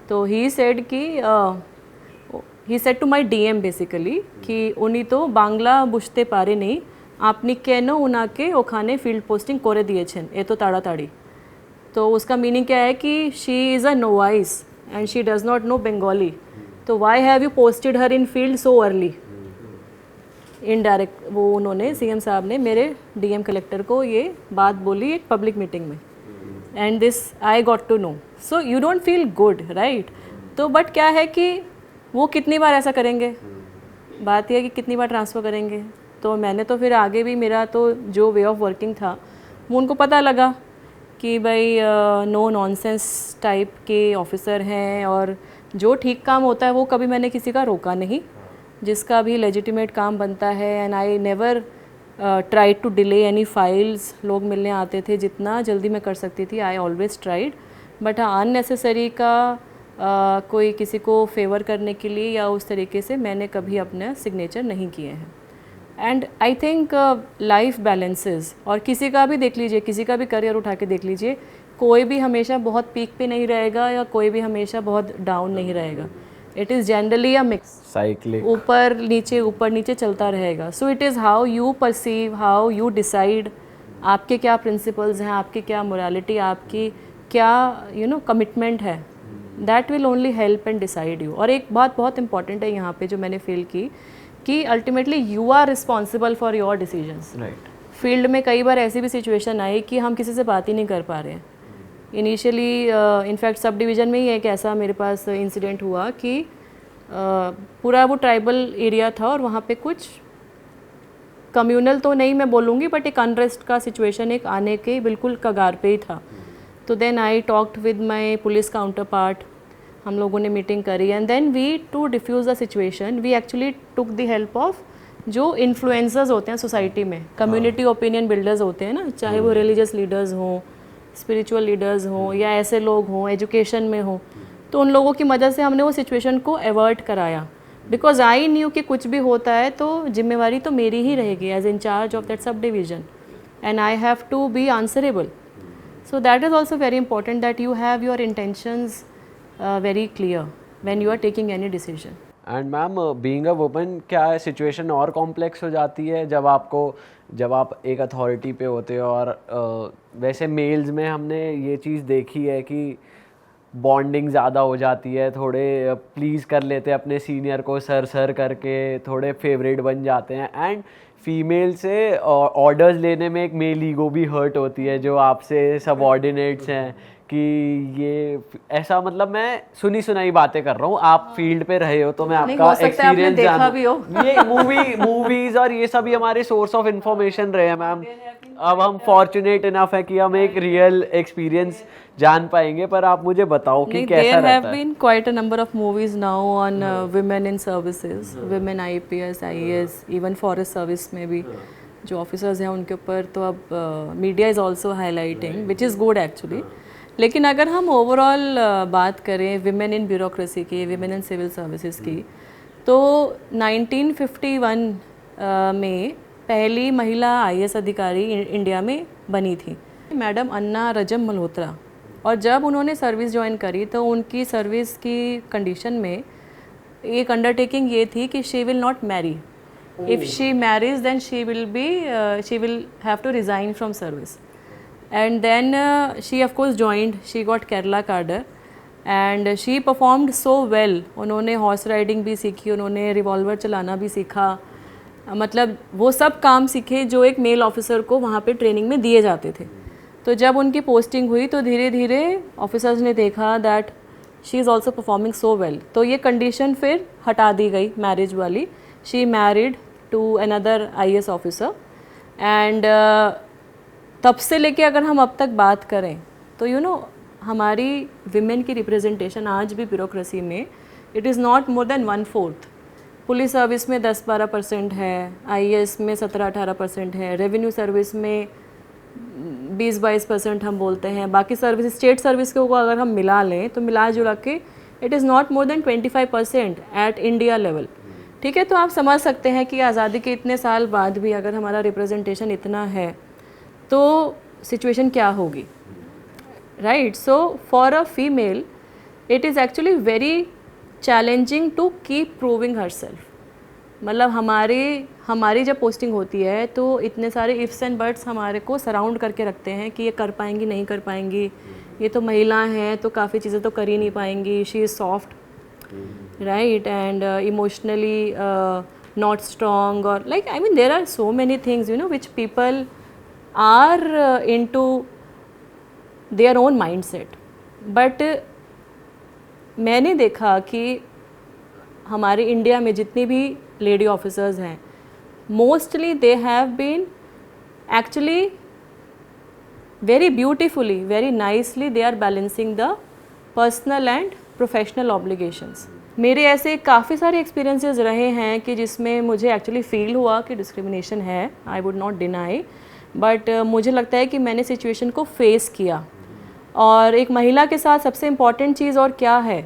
तो ही सेड कि he said to my DM basically कि उन्हीं तो बांग्ला बुझते पारे नहीं, आपनी केनो उनाके ओखाने फील्ड पोस्टिंग करे दिएछेन, ए तो ताड़ाताड़ी। तो उसका मीनिंग क्या है कि she is a novice and she does not know Bengali, तो why have you posted her in field so early. Indirect वो उन्होंने CM साहब ने मेरे DM कलेक्टर को ये बात बोली एक पब्लिक मीटिंग में, and this I got to know. So you don't feel good, right? तो बट क्या है कि वो कितनी बार ऐसा करेंगे, बात यह है कि कितनी बार ट्रांसफ़र करेंगे। तो मैंने तो फिर आगे भी मेरा तो जो वे ऑफ वर्किंग था वो उनको पता लगा कि भाई नो नॉनसेंस टाइप के ऑफिसर हैं, और जो ठीक काम होता है वो कभी मैंने किसी का रोका नहीं, जिसका भी लेजिटिमेट काम बनता है। And I never try to delay any files. लोग मिलने आते थे, जितना जल्दी मैं कर सकती थी आई ऑलवेज ट्राइड, बट हाँ अननेसेसरी का कोई किसी को फेवर करने के लिए या उस तरीके से मैंने कभी अपना सिग्नेचर नहीं किए हैं। And I think life balances, और किसी का भी देख लीजिए, किसी का भी करियर उठा के देख लीजिए, कोई भी हमेशा बहुत पीक पे नहीं रहेगा या कोई भी हमेशा बहुत डाउन नहीं रहेगा। It is generally a mix cyclic, ऊपर नीचे चलता रहेगा। So it is how you perceive, how you decide, आपके क्या प्रिंसिपल्स हैं, आपकी क्या मोरालिटी, आपकी क्या कमिटमेंट है, that will only help and decide you. और एक बात बहुत इंपॉर्टेंट है यहाँ पे जो मैंने फील की कि ultimately you are responsible for your decisions. Right. Field में कई बार ऐसी भी सिचुएशन आई कि हम किसी से बात ही नहीं कर पा रहे हैं। इनिशियली इनफैक्ट सब डिवीज़न में ही एक ऐसा मेरे पास इंसिडेंट हुआ कि पूरा वो ट्राइबल एरिया था और वहाँ पे कुछ कम्युनल तो नहीं मैं बोलूँगी, बट एक अनरेस्ट का सिचुएशन एक आने के बिल्कुल कगार पे ही था। तो then I talked with my police counterpart, हम लोगों ने मीटिंग करी, and then we to defuse the situation we actually took the help of जो इन्फ्लुएंसर्स होते हैं सोसाइटी में, कम्युनिटी ओपिनियन बिल्डर्स होते हैं ना, चाहे वो रिलीजियस लीडर्स हों, स्पिरिचुअल लीडर्स हों या ऐसे लोग हों एजुकेशन में हों, तो उन लोगों की मदद से हमने वो सिचुएशन को अवॉइड कराया। बिकॉज आई न्यू कि कुछ भी होता है तो जिम्मेवारी तो मेरी ही रहेगी as in-charge of that subdivision, and I have to be answerable. So that is also very important that you have your intentions very clear when you are taking any decision. And ma'am being a woman क्या सिचुएशन और कॉम्प्लेक्स हो जाती है जब आप एक अथॉरिटी पे होते हो? और वैसे मेल्स में हमने ये चीज़ देखी है कि बॉन्डिंग ज़्यादा हो जाती है, थोड़े प्लीज़ कर लेते हैं अपने सीनियर को सर करके, थोड़े फेवरेट बन जाते हैं। एंड फीमेल से ऑर्डर्स लेने में एक मेल ईगो भी हर्ट होती है जो आपसे सबऑर्डिनेट्स हैं कि ये ऐसा, मतलब मैं सुनी सुनाई बातें कर रहा हूँ, आप फील्ड पे रहे हो तो मैं नहीं, आपका हो सकता है आपने एक्सपीरियंस देखा जानूं। भी हो। ये मूवीज और ये सभी हमारे सोर्स ऑफ इंफॉर्मेशन रहे हैं मैम। अब हम फॉर्चुनेट इनफ है कि हम एक रियल एक्सपीरियंस जान पाएंगे, पर आप मुझे बताओ कि नहीं, कैसा देयर हैव रहता है। Been quite a number of movies now on women in services, women IPS IAS, even forest service में भी जो ऑफिसर्स हैं उनके ऊपर तो अब media is also highlighting, which is good actually. लेकिन अगर हम ओवरऑल बात करें विमेन इन ब्यूरोक्रेसी की, विमेन इन सिविल सर्विसेज की, तो 1951 में पहली महिला IAS अधिकारी इंडिया में बनी थी, मैडम अन्ना रजम मल्होत्रा। और जब उन्होंने सर्विस ज्वाइन करी तो उनकी सर्विस की कंडीशन में एक अंडरटेकिंग ये थी कि she will not marry, if she marriage then she will have to resign from service. And then she of course joined, she got Kerala cadre and she performed so well। उन्होंने हॉर्स राइडिंग भी सीखी, उन्होंने रिवॉल्वर चलाना भी सीखा, मतलब वो सब काम सीखे जो एक मेल ऑफिसर को वहाँ पे ट्रेनिंग में दिए जाते थे। तो जब उनकी पोस्टिंग हुई तो धीरे धीरे ऑफिसर्स ने देखा that she is also performing so well, तो ये कंडीशन फिर हटा दी गई मैरिज वाली। She married to another IAS officer and तब से लेके अगर हम अब तक बात करें तो हमारी विमेन की रिप्रेजेंटेशन आज भी ब्यूरोक्रेसी में it is not more then 1/4। Police service में 10-12% है, IAS में 17-18% है, रेवेन्यू सर्विस में 20-22% हम बोलते हैं, बाकी सर्विस स्टेट सर्विस को अगर हम मिला लें तो मिला जुला के it is not more than 25% at India level. ठीक है, तो आप समझ सकते हैं कि आज़ादी के इतने साल बाद भी अगर हमारा रिप्रेजेंटेशन इतना है तो सिचुएशन क्या होगी, right. So for a female it is actually very challenging to keep proving herself. मतलब हमारी जब पोस्टिंग होती है तो इतने सारे इफ्स एंड बट्स हमारे को सराउंड करके रखते हैं कि ये कर पाएंगी नहीं कर पाएंगी, ये तो महिला हैं तो काफ़ी चीज़ें तो कर ही नहीं पाएंगी, she is soft, right, and emotionally not strong, और like I mean there are so many things which people are into their own mindset। but मैंने देखा कि हमारे इंडिया में जितनी भी लेडी ऑफिसर्स हैं mostly they have been actually very beautifully, very nicely they are balancing the personal and professional obligations. मेरे ऐसे काफ़ी सारे एक्सपीरियंसेस रहे हैं कि जिसमें मुझे एक्चुअली फील हुआ कि डिस्क्रिमिनेशन है, I would not deny, but मुझे लगता है कि मैंने सिचुएशन को फेस किया। और एक महिला के साथ सबसे इम्पॉर्टेंट चीज़ और क्या है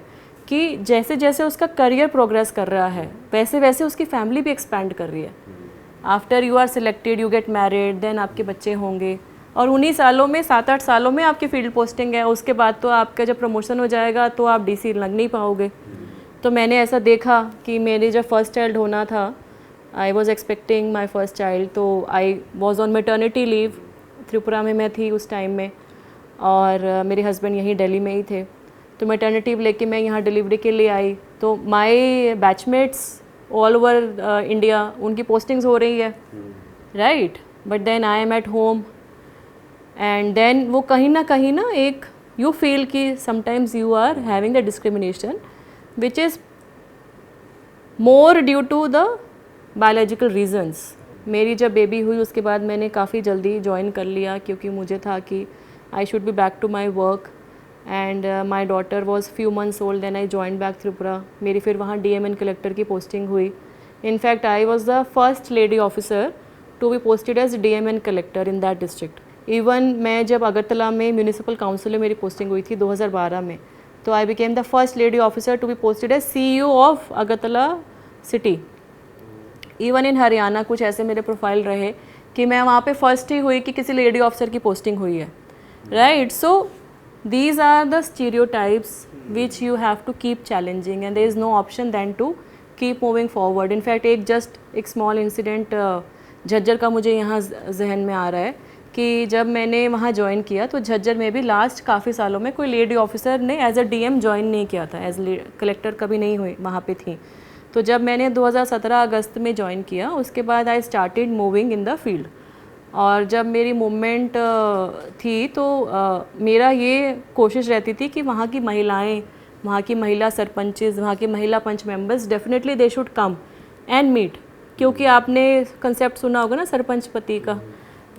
कि जैसे जैसे उसका करियर प्रोग्रेस कर रहा है वैसे वैसे उसकी फैमिली भी एक्सपैंड कर रही है। After you are selected, you get married, then आपके बच्चे होंगे, और उन्हीं सालों में 7-8 सालों में आपकी फील्ड पोस्टिंग है, उसके बाद तो आपका जब प्रमोशन हो जाएगा तो आप DC लग नहीं पाओगे। तो मैंने ऐसा देखा कि मेरे जब फर्स्ट चाइल्ड होना था, I was expecting my first child, तो I was on maternity leave, Tripura में मैं थी उस टाइम में, और मेरे हस्बैंड यहीं दिल्ली में ही थे। तो मैटर्निटी लीव लेके मैं यहाँ डिलीवरी के लिए आई, तो my batchmates all over India उनकी पोस्टिंग्स हो रही है, right, but then I am at home, and then वो कहीं ना एक यू फील कि sometimes you are having the discrimination which is more due to the biological reasons. मेरी जब बेबी हुई उसके बाद मैंने काफ़ी जल्दी ज्वाइन कर लिया क्योंकि मुझे था कि I should be back to my work, and my daughter was few months old, then I join back Tripura. मेरी फिर वहाँ DMN कलेक्टर की पोस्टिंग हुई। In fact I was the first lady officer to be posted as DMN collector in that district. Even मैं जब अगरतला में म्यूनिसिपल काउंसिल में मेरी पोस्टिंग हुई थी 2012 में, तो I became the first lady officer to be posted as CEO of Agartala city. Even in Haryana कुछ ऐसे मेरे प्रोफाइल रहे कि मैं वहाँ पे फर्स्ट ही हुई कि किसी लेडी ऑफिसर की पोस्टिंग हुई है, right. So these are the stereotypes which you have to keep challenging, and there is no option than to keep moving forward. In fact एक स्मॉल इंसिडेंट झज्जर का मुझे यहाँ जहन में आ रहा है कि जब मैंने वहाँ ज्वाइन किया तो झज्जर में भी लास्ट काफ़ी सालों में कोई लेडी ऑफिसर ने एज अ DM ज्वाइन नहीं किया था, एज कलेक्टर कभी नहीं हुई वहाँ पे थी। तो जब मैंने 2017 अगस्त में ज्वाइन किया उसके बाद I started moving in the field, और जब मेरी मूवमेंट थी तो मेरा ये कोशिश रहती थी कि वहाँ की महिलाएं, वहाँ की महिला सरपंचेस, वहाँ की महिला पंच members definitely they should come and meet, क्योंकि आपने कंसेप्ट सुना होगा ना सरपंच पति का,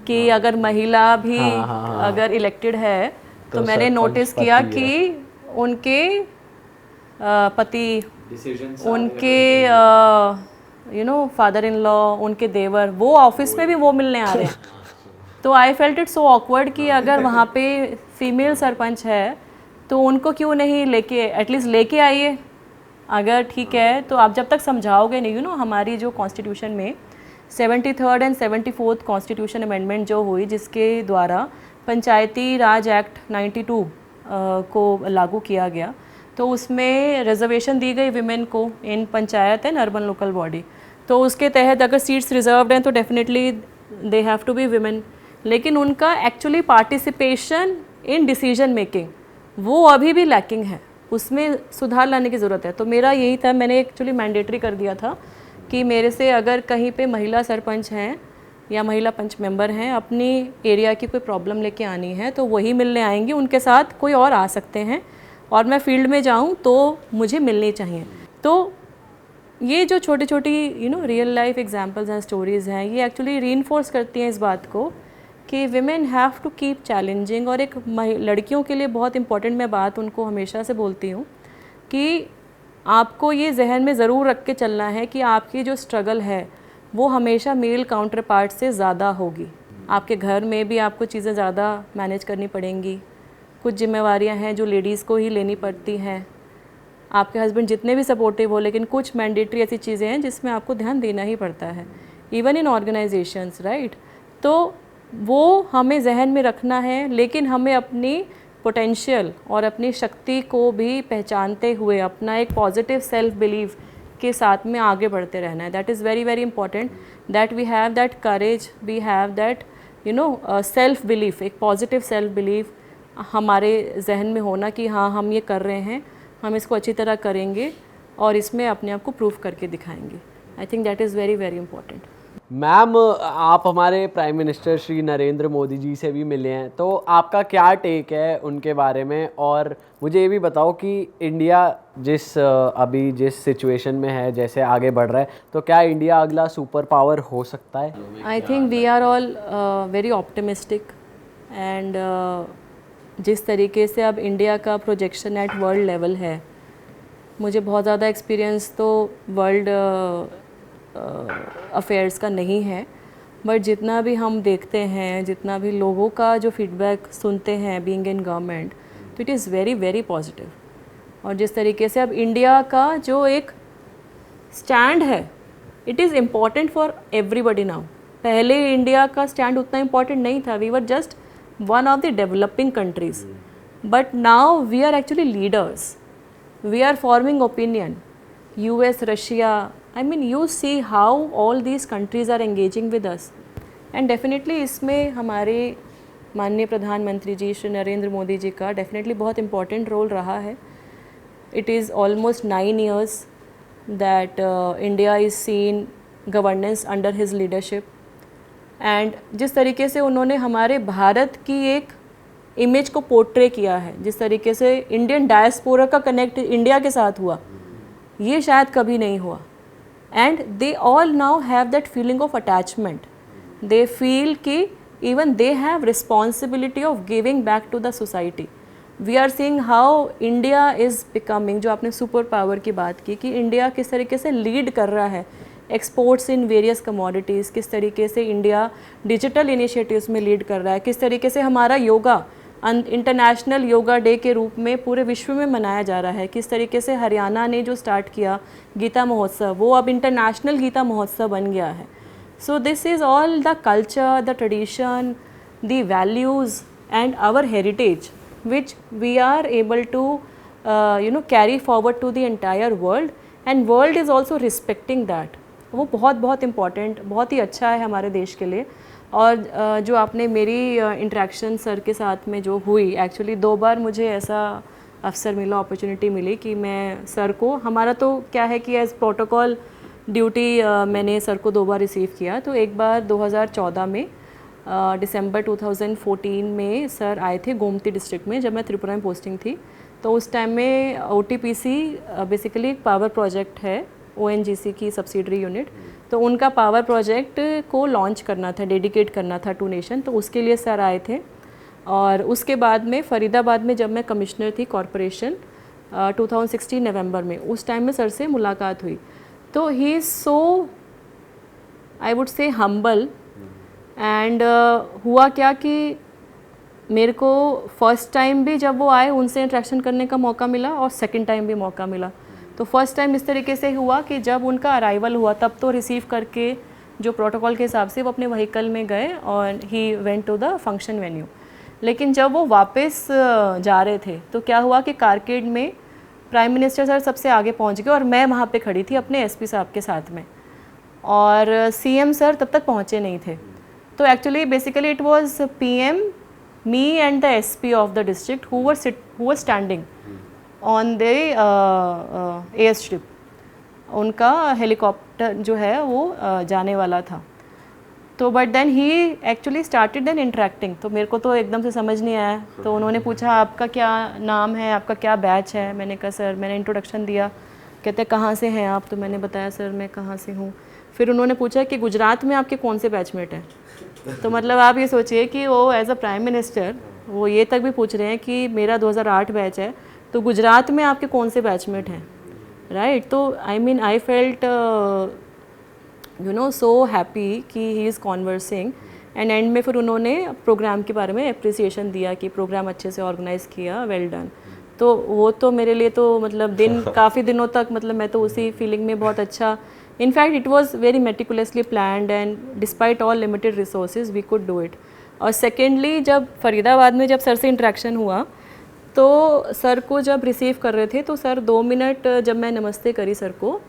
कि अगर महिला भी अगर इलेक्टेड है तो मैंने नोटिस किया कि उनके पति, उनके फादर इन लॉ, उनके देवर, वो ऑफिस में भी वो मिलने आ रहे हैं। तो I felt it so awkward कि अगर वहाँ पे फीमेल सरपंच है तो उनको क्यों नहीं लेके, एटलीस्ट लेके आइए। अगर ठीक है तो आप जब तक समझाओगे नहीं, हमारी जो कॉन्स्टिट्यूशन में 73rd and 74th constitution amendment जो हुई, जिसके द्वारा पंचायती राज एक्ट 92 को लागू किया गया, तो उसमें रिजर्वेशन दी गई विमेन को in panchayat and urban local body. तो उसके तहत अगर सीट्स रिजर्व्ड हैं तो definitely they have to be women, लेकिन उनका actually participation in decision making वो अभी भी लैकिंग है, उसमें सुधार लाने की ज़रूरत है। तो मेरा यही था, मैंने एक्चुअली मैंडेटरी कर दिया था कि मेरे से अगर कहीं पे महिला सरपंच हैं या महिला पंच मेंबर हैं, अपनी एरिया की कोई प्रॉब्लम लेके आनी है तो वही मिलने आएंगी, उनके साथ कोई और आ सकते हैं, और मैं फील्ड में जाऊं तो मुझे मिलनी चाहिए। तो ये जो छोटी छोटी रियल लाइफ एग्जांपल्स हैं, स्टोरीज़ हैं, ये एक्चुअली रीइंफोर्स करती हैं इस बात को कि women have to keep challenging. और एक लड़कियों के लिए बहुत इंपॉर्टेंट मैं बात उनको हमेशा से बोलती हूँ कि आपको ये जहन में ज़रूर रख के चलना है कि आपकी जो स्ट्रगल है वो हमेशा मेल काउंटर पार्ट से ज़्यादा होगी। आपके घर में भी आपको चीज़ें ज़्यादा मैनेज करनी पड़ेंगी, कुछ जिम्मेवारियां हैं जो लेडीज़ को ही लेनी पड़ती हैं। आपके हस्बैंड जितने भी सपोर्टिव हो, लेकिन कुछ मैंडेटरी ऐसी चीज़ें हैं जिसमें आपको ध्यान देना ही पड़ता है, इवन इन ऑर्गेनाइजेशंस, राइट। तो वो हमें जहन में रखना है, लेकिन हमें अपनी पोटेंशियल और अपनी शक्ति को भी पहचानते हुए अपना एक पॉजिटिव सेल्फ बिलीव के साथ में आगे बढ़ते रहना है। That is very very important that we have that courage, we have that self belief, एक पॉजिटिव सेल्फ बिलीव हमारे जहन में होना कि हाँ, हम ये कर रहे हैं, हम इसको अच्छी तरह करेंगे और इसमें अपने आप को प्रूव करके दिखाएंगे। I think that is very very important. Ma'am, आप हमारे प्राइम मिनिस्टर श्री नरेंद्र मोदी जी से भी मिले हैं, तो आपका क्या टेक है उनके बारे में? और मुझे ये भी बताओ कि इंडिया अभी जिस सिचुएशन में है, जैसे आगे बढ़ रहा है, तो क्या इंडिया अगला सुपर पावर हो सकता है? I think we are all very optimistic and जिस तरीके से अब इंडिया का प्रोजेक्शन एट वर्ल्ड लेवल है, मुझे बहुत ज़्यादा एक्सपीरियंस तो वर्ल्ड अफेयर्स का नहीं है, बट जितना भी हम देखते हैं, जितना भी लोगों का जो फीडबैक सुनते हैं बीइंग इन गवर्नमेंट, तो it is very very positive. और जिस तरीके से अब इंडिया का जो एक स्टैंड है, it is important for everybody now. पहले इंडिया का स्टैंड उतना इम्पॉर्टेंट नहीं था, we were just one of the developing countries, but now we are actually leaders, we are forming opinion. US, Russia, I mean you see how all these countries are engaging with us, and definitely इसमें हमारे माननीय प्रधानमंत्री जी श्री नरेंद्र मोदी जी का डेफिनेटली बहुत important रोल रहा है। It is almost 9 years that India is seen governance under his leadership, and जिस तरीके से उन्होंने हमारे भारत की एक इमेज को पोर्ट्रे किया है, जिस तरीके से इंडियन डायस्पोरा का कनेक्ट इंडिया के साथ हुआ, ये शायद कभी नहीं हुआ। And they all now have that feeling of attachment, they feel कि even they have responsibility of giving back to the society. We are seeing how India is becoming, जो आपने सुपर पावर की बात की कि इंडिया किस तरीके से लीड कर रहा है एक्सपोर्ट्स इन वेरियस कमोडिटीज़, किस तरीके से इंडिया डिजिटल इनिशिएटिव्स में लीड कर रहा है, किस तरीके से हमारा योगा इंटरनेशनल योगा डे के रूप में पूरे विश्व में मनाया जा रहा है, किस तरीके से हरियाणा ने जो स्टार्ट किया गीता महोत्सव, वो अब इंटरनेशनल गीता महोत्सव बन गया है। So this is all the culture, the tradition, the values and our heritage which we are able to carry forward to the entire world, and world is also respecting that. वो बहुत बहुत इम्पॉर्टेंट, बहुत ही अच्छा है हमारे देश के लिए। और जो आपने मेरी इंटरेक्शन सर के साथ में जो हुई, एक्चुअली 2 बार मुझे ऐसा अवसर मिला, अपॉर्चुनिटी मिली कि मैं सर को, हमारा तो क्या है कि एज प्रोटोकॉल ड्यूटी मैंने सर को 2 बार रिसीव किया। तो एक बार 2014 में दिसंबर 2014 में सर आए थे गोमती डिस्ट्रिक्ट में, जब मैं त्रिपुरा में पोस्टिंग थी। तो उस टाइम में OTPC बेसिकली एक पावर प्रोजेक्ट है, ONGC की सब्सिडरी यूनिट, तो उनका पावर प्रोजेक्ट को लॉन्च करना था, डेडिकेट करना था टू नेशन, तो उसके लिए सर आए थे। और उसके बाद में फरीदाबाद में जब मैं कमिश्नर थी कॉरपोरेशन 2016 नवंबर में, उस टाइम में सर से मुलाकात हुई। तो he is so I would say humble and हुआ क्या कि मेरे को फर्स्ट टाइम भी जब वो आए उनसे इंटरेक्शन करने का मौका मिला और सेकंड टाइम भी मौका मिला। तो फर्स्ट टाइम इस तरीके से हुआ कि जब उनका अराइवल हुआ तब तो रिसीव करके जो प्रोटोकॉल के हिसाब से वो अपने व्हीकल में गए और he went to the function venue. लेकिन जब वो वापस जा रहे थे तो क्या हुआ कि कारकेड में प्राइम मिनिस्टर सर सबसे आगे पहुंच गए और मैं वहाँ पे खड़ी थी अपने SP साहब के साथ में, और CM सर तब तक पहुँचे नहीं थे। तो actually basically it was PM, me and the SP of the district who were standing on the airstrip. उनका हेलीकॉप्टर जो है वो जाने वाला था। तो but then he actually started then interacting, तो मेरे को तो एकदम से समझ नहीं आया। तो उन्होंने पूछा आपका क्या नाम है, आपका क्या बैच है। मैंने कहा सर, मैंने इंट्रोडक्शन दिया। कहते कहाँ से हैं आप, तो मैंने बताया सर मैं कहाँ से हूँ। फिर उन्होंने पूछा कि गुजरात में आपके कौन से बैचमेट हैं। तो मतलब आप ये सोचिए कि वो एज अ प्राइम मिनिस्टर वो ये तक भी पूछ रहे हैं कि मेरा 2008 बैच है, तो गुजरात में आपके कौन से बैचमेट हैं, राइट। तो I mean I felt you know so happy कि he is conversing. And end में फिर उन्होंने प्रोग्राम के बारे में अप्रिसिएशन दिया कि प्रोग्राम अच्छे से ऑर्गेनाइज़ किया, वेल डन। तो वो तो मेरे लिए तो मतलब दिन काफ़ी दिनों तक मतलब मैं तो उसी फीलिंग में बहुत अच्छा, in fact it was very meticulously planned and despite all limited resources we could do it. और सेकेंडली जब फरीदाबाद में जब सर से इंटरेक्शन हुआ तो सर को जब रिसीव कर रहे थे तो सर 2 मिनट जब मैं नमस्ते करी सर को,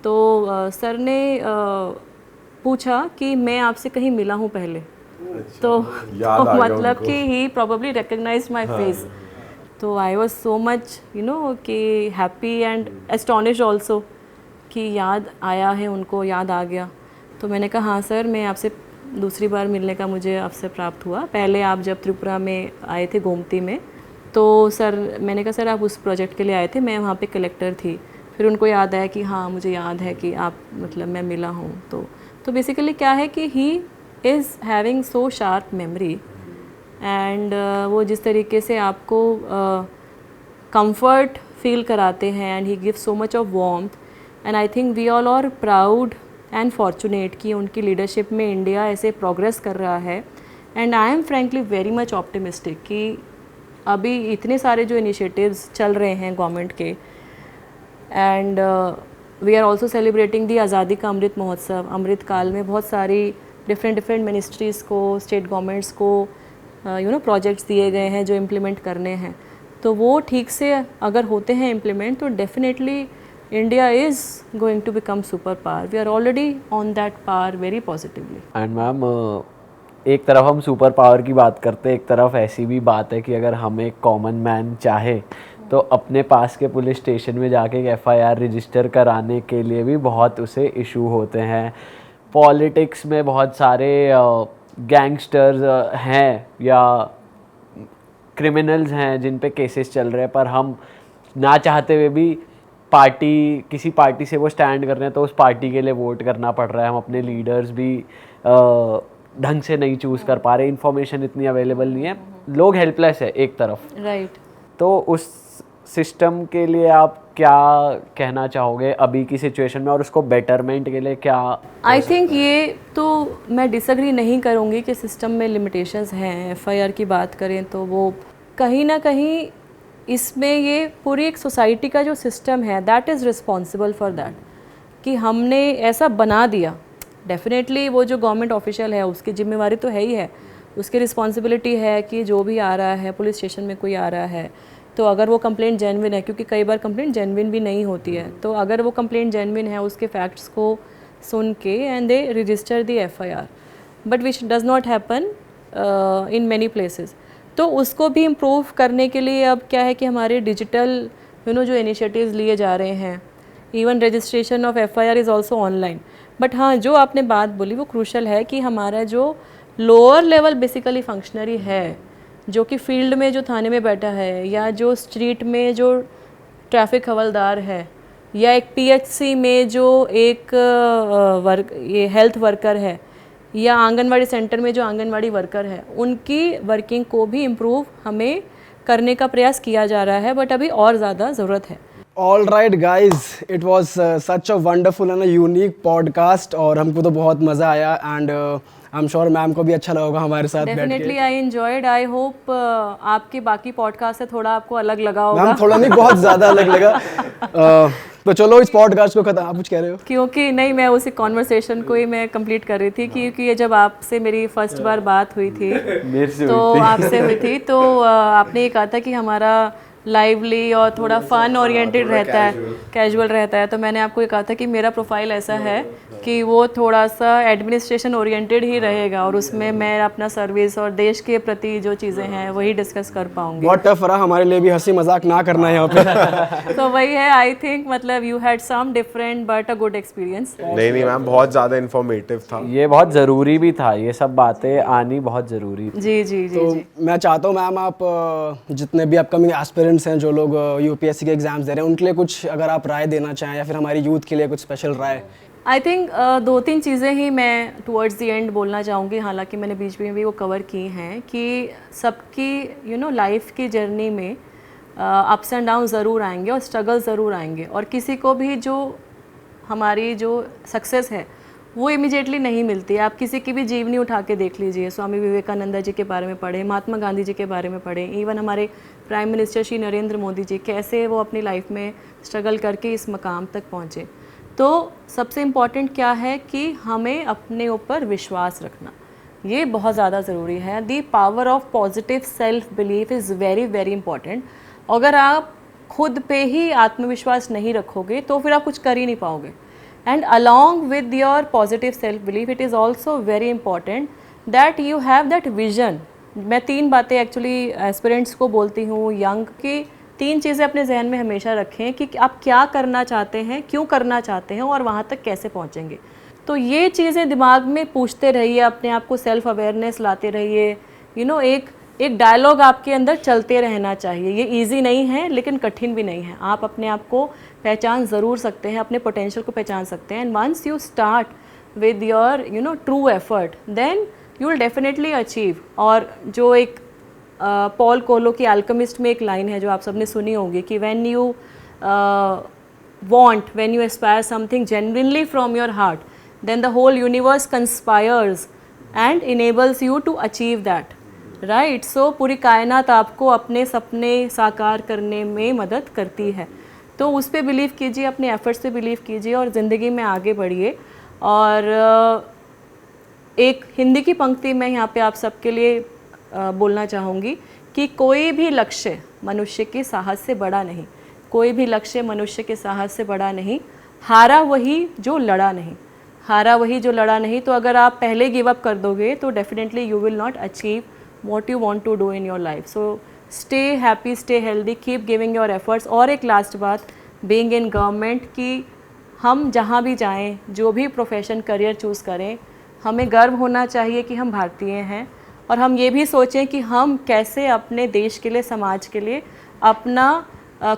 तो सर ने पूछा कि मैं आपसे कहीं मिला हूँ पहले। तो मतलब कि he probably recognised my face. तो I was so much you know कि हैप्पी एंड एस्टोनिश्ड आल्सो कि याद आया है, उनको याद आ गया। तो मैंने कहा हाँ सर, मैं आपसे दूसरी बार मिलने का मुझे अवसर प्राप्त हुआ। पहले आप जब त्रिपुरा में आए थे गोमती में, तो सर मैंने कहा सर आप उस प्रोजेक्ट के लिए आए थे, मैं वहाँ पे कलेक्टर थी। फिर उनको याद आया कि हाँ मुझे याद है कि आप मतलब मैं मिला हूँ। तो बेसिकली क्या है कि he is having so sharp memory and वो जिस तरीके से आपको कंफर्ट फील कराते हैं and he give so much of warmth. And I think we all are proud and fortunate कि उनकी लीडरशिप में इंडिया ऐसे प्रोग्रेस कर रहा है। And I am frankly very much optimistic कि अभी इतने सारे जो इनिशिएटिव्स चल रहे हैं गवर्नमेंट के, and we are also celebrating the Azadi ka Amrit Mahotsav. अमृत काल में बहुत सारी डिफरेंट मिनिस्ट्रीज़ को, स्टेट गवर्नमेंट्स को यू नो प्रोजेक्ट्स दिए गए हैं जो इम्प्लीमेंट करने हैं। तो वो ठीक से अगर होते हैं इम्प्लीमेंट तो definitely India is going to become super power. We are already on that power very positively. And ma'am एक तरफ हम सुपर पावर की बात करते हैं, एक तरफ ऐसी भी बात है कि अगर हम एक कॉमन मैन चाहे तो अपने पास के पुलिस स्टेशन में जाके एक FIR रजिस्टर कराने के लिए भी बहुत उसे इशू होते हैं। पॉलिटिक्स में बहुत सारे गैंगस्टर्स हैं या क्रिमिनल्स हैं जिन पे केसेस चल रहे हैं, पर हम ना चाहते हुए भी किसी पार्टी से वो स्टैंड कर रहे हैं तो उस पार्टी के लिए वोट करना पड़ रहा है। हम अपने लीडर्स भी ढंग से नहीं चूज़ कर पा रहे, इन्फॉर्मेशन इतनी अवेलेबल नहीं है, लोग हेल्पलेस है एक तरफ। राइट। तो उस सिस्टम के लिए आप क्या कहना चाहोगे अभी की सिचुएशन में, और उसको बेटरमेंट के लिए क्या? आई थिंक ये तो मैं डिसएग्री नहीं करूँगी कि सिस्टम में लिमिटेशंस हैं। FIR की बात करें तो वो कहीं ना कहीं इसमें ये पूरी एक सोसाइटी का जो सिस्टम है that is responsible for that कि हमने ऐसा बना दिया। डेफिनेटली वो जो गवर्नमेंट ऑफिशियल है उसकी जिम्मेवारी तो है ही है, उसकी रिस्पॉन्सिबिलिटी है कि जो भी आ रहा है पुलिस स्टेशन में कोई आ रहा है तो अगर वो कंप्लेंट जेन्युइन है, क्योंकि कई बार कंप्लेंट जेन्युइन भी नहीं होती है, तो अगर वो कंप्लेंट जेन्युइन है उसके फैक्ट्स को सुन के and they register the FIR, but which does not happen in many places. तो उसको भी इम्प्रूव करने के लिए अब क्या है कि हमारे डिजिटल जो इनिशिएटिव्स लिए जा रहे हैं, even registration of FIR is also online. But हाँ, जो आपने बात बोली वो क्रूशल है कि हमारा जो लोअर लेवल बेसिकली फंक्शनरी है, जो कि फील्ड में जो थाने में बैठा है, या जो स्ट्रीट में जो ट्रैफिक हवलदार है, या एक पीएचसी में जो एक ये हेल्थ वर्कर है, या आंगनवाड़ी सेंटर में जो आंगनवाड़ी वर्कर है, उनकी वर्किंग को भी इम्प्रूव हमें करने का प्रयास किया जा रहा है, बट अभी और ज़्यादा ज़रूरत है। All right guys, it was such a wonderful and unique podcast और हमको तो बहुत मज़ा आया and I am sure ma'am को भी अच्छा लगा हमारे साथ बैठ डेफिनेटली के। I enjoyed. आई होप आपके बाकी पॉडकास्ट से थोड़ा आपको अलग लगा होगा। मैम थोड़ा नहीं, बहुत ज़्यादा अलग लगा। तो चलो इस पॉडकास्ट को खत्म, आप कुछ कह रहे हो? क्योंकि नहीं, मैं उसी कॉन्वर्सेशन को ही मैं कंप्लीट कर रही थी, क्योंकि ये जब आपसे मेरी फर्स्ट बार बात हुई थी मेरे से तो आपसे हुई थी, तो आपने ये कहा था कि हमारा लाइवली और थोड़ा फन ओरिएंटेड रहता है, कैजुअल रहता है। तो मैंने आपको ये कहा था कि मेरा प्रोफाइल ऐसा है कि वो थोड़ा सा एडमिनिस्ट्रेशन ओरिएंटेड ही रहेगा, और उसमें मैं अपना सर्विस और देश के प्रति जो चीज़ें हैं वही डिस्कस कर पाऊंगी। बहुत टफ रहा हमारे लिए भी, हंसी मजाक ना करना है यहाँ पे। तो वही है, आई थिंक मतलब you had some different but a good experience. नहीं मैम, बहुत ज़्यादा इन्फॉर्मेटिव था। ये बहुत ज़रूरी भी था, ये सब बातें आनी बहुत ज़रूरी थी। जी जी जी तो जी। मैं चाहता हूँ मैम आप जितने भी अपकमिंग एस्पिरेंट्स हैं, जो लोग यूपीएससी के एग्जाम्स दे रहे हैं, उनके लिए कुछ अगर आप राय देना चाहें, या फिर हमारी यूथ के लिए कुछ स्पेशल राय। आई थिंक 2-3 चीज़ें ही मैं टुवर्ड्स द एंड बोलना चाहूँगी, हालांकि मैंने बीच में भी वो कवर की हैं, कि सबकी लाइफ की जर्नी में अप्स एंड डाउन ज़रूर आएंगे और स्ट्रगल ज़रूर आएंगे, और किसी को भी जो हमारी जो सक्सेस है वो इमिजिएटली नहीं मिलती है। आप किसी की भी जीवनी उठा के देख लीजिए, स्वामी विवेकानंद जी के बारे में पढ़ें, महात्मा गांधी जी के बारे में पढ़ें, इवन हमारे प्राइम मिनिस्टर श्री नरेंद्र मोदी जी, कैसे वो अपनी लाइफ में स्ट्रगल करके इस मकाम तक पहुँचे। तो सबसे इम्पॉर्टेंट क्या है कि हमें अपने ऊपर विश्वास रखना, ये बहुत ज़्यादा ज़रूरी है। The power of positive self belief is very very important. अगर आप खुद पे ही आत्मविश्वास नहीं रखोगे तो फिर आप कुछ कर ही नहीं पाओगे। And along with your positive self belief it is also very important that you have that vision. मैं 3 बातें एक्चुअली एस्पिरेंट्स को बोलती हूँ, यंग की 3 चीज़ें अपने जहन में हमेशा रखें कि आप क्या करना चाहते हैं, क्यों करना चाहते हैं, और वहाँ तक कैसे पहुँचेंगे। तो ये चीज़ें दिमाग में पूछते रहिए, अपने आप को सेल्फ अवेयरनेस लाते रहिए। एक डायलॉग आपके अंदर चलते रहना चाहिए। ये इजी नहीं है लेकिन कठिन भी नहीं है। आप अपने आप को पहचान ज़रूर सकते हैं, अपने पोटेंशियल को पहचान सकते हैं। And once you start with your true effort, then you will definitely achieve. और जो एक पॉल कोलो की अल्केमिस्ट में एक लाइन है जो आप सबने सुनी होगी कि when you when you aspire something genuinely from your heart, then the whole universe conspires and enables you to achieve that. Right so पूरी कायनात आपको अपने सपने साकार करने में मदद करती है। तो उस पर बिलीव कीजिए, अपने एफर्ट्स पे बिलीव कीजिए और ज़िंदगी में आगे बढ़िए। और एक हिंदी की पंक्ति मैं यहाँ पे आप सबके लिए बोलना चाहूँगी कि कोई भी लक्ष्य मनुष्य के साहस से बड़ा नहीं, कोई भी लक्ष्य मनुष्य के साहस से बड़ा नहीं, हारा वही जो लड़ा नहीं, हारा वही जो लड़ा नहीं। तो अगर आप पहले गिव अप कर दोगे तो definitely you will not achieve what you want to do in your life. So stay happy, stay healthy, keep giving your efforts. और एक लास्ट बात, being in government, कि हम जहाँ भी जाएं, जो भी प्रोफेशन करियर चूज़ करें, हमें गर्व होना चाहिए कि हम भारतीय हैं, और हम ये भी सोचें कि हम कैसे अपने देश के लिए, समाज के लिए अपना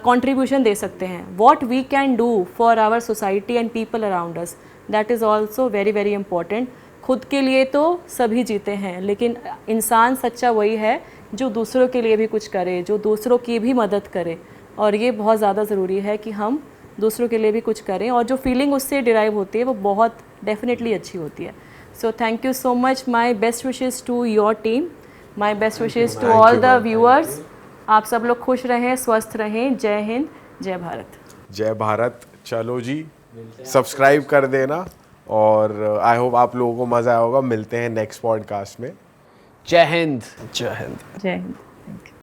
contribution दे सकते हैं. What we can do for our society and people around us, that is also very very important. खुद के लिए तो सभी जीते हैं, लेकिन इंसान सच्चा वही है जो दूसरों के लिए भी कुछ करे, जो दूसरों की भी मदद करे। और ये बहुत ज़्यादा ज़रूरी है कि हम दूसरों के लिए भी कुछ करें, और जो फीलिंग उससे डिराइव होती है वो बहुत डेफिनेटली अच्छी होती है। So thank you so much, my best wishes to your team, my best wishes to all the viewers. आप सब लोग खुश रहें, स्वस्थ रहें। जय हिंद, जय भारत। जय भारत। चलो जी, सब्सक्राइब कर देना, और आई होप आप लोगों को मज़ा आया होगा। मिलते हैं नेक्स्ट पॉडकास्ट में। जय हिंद। जय हिंद। जय हिंद।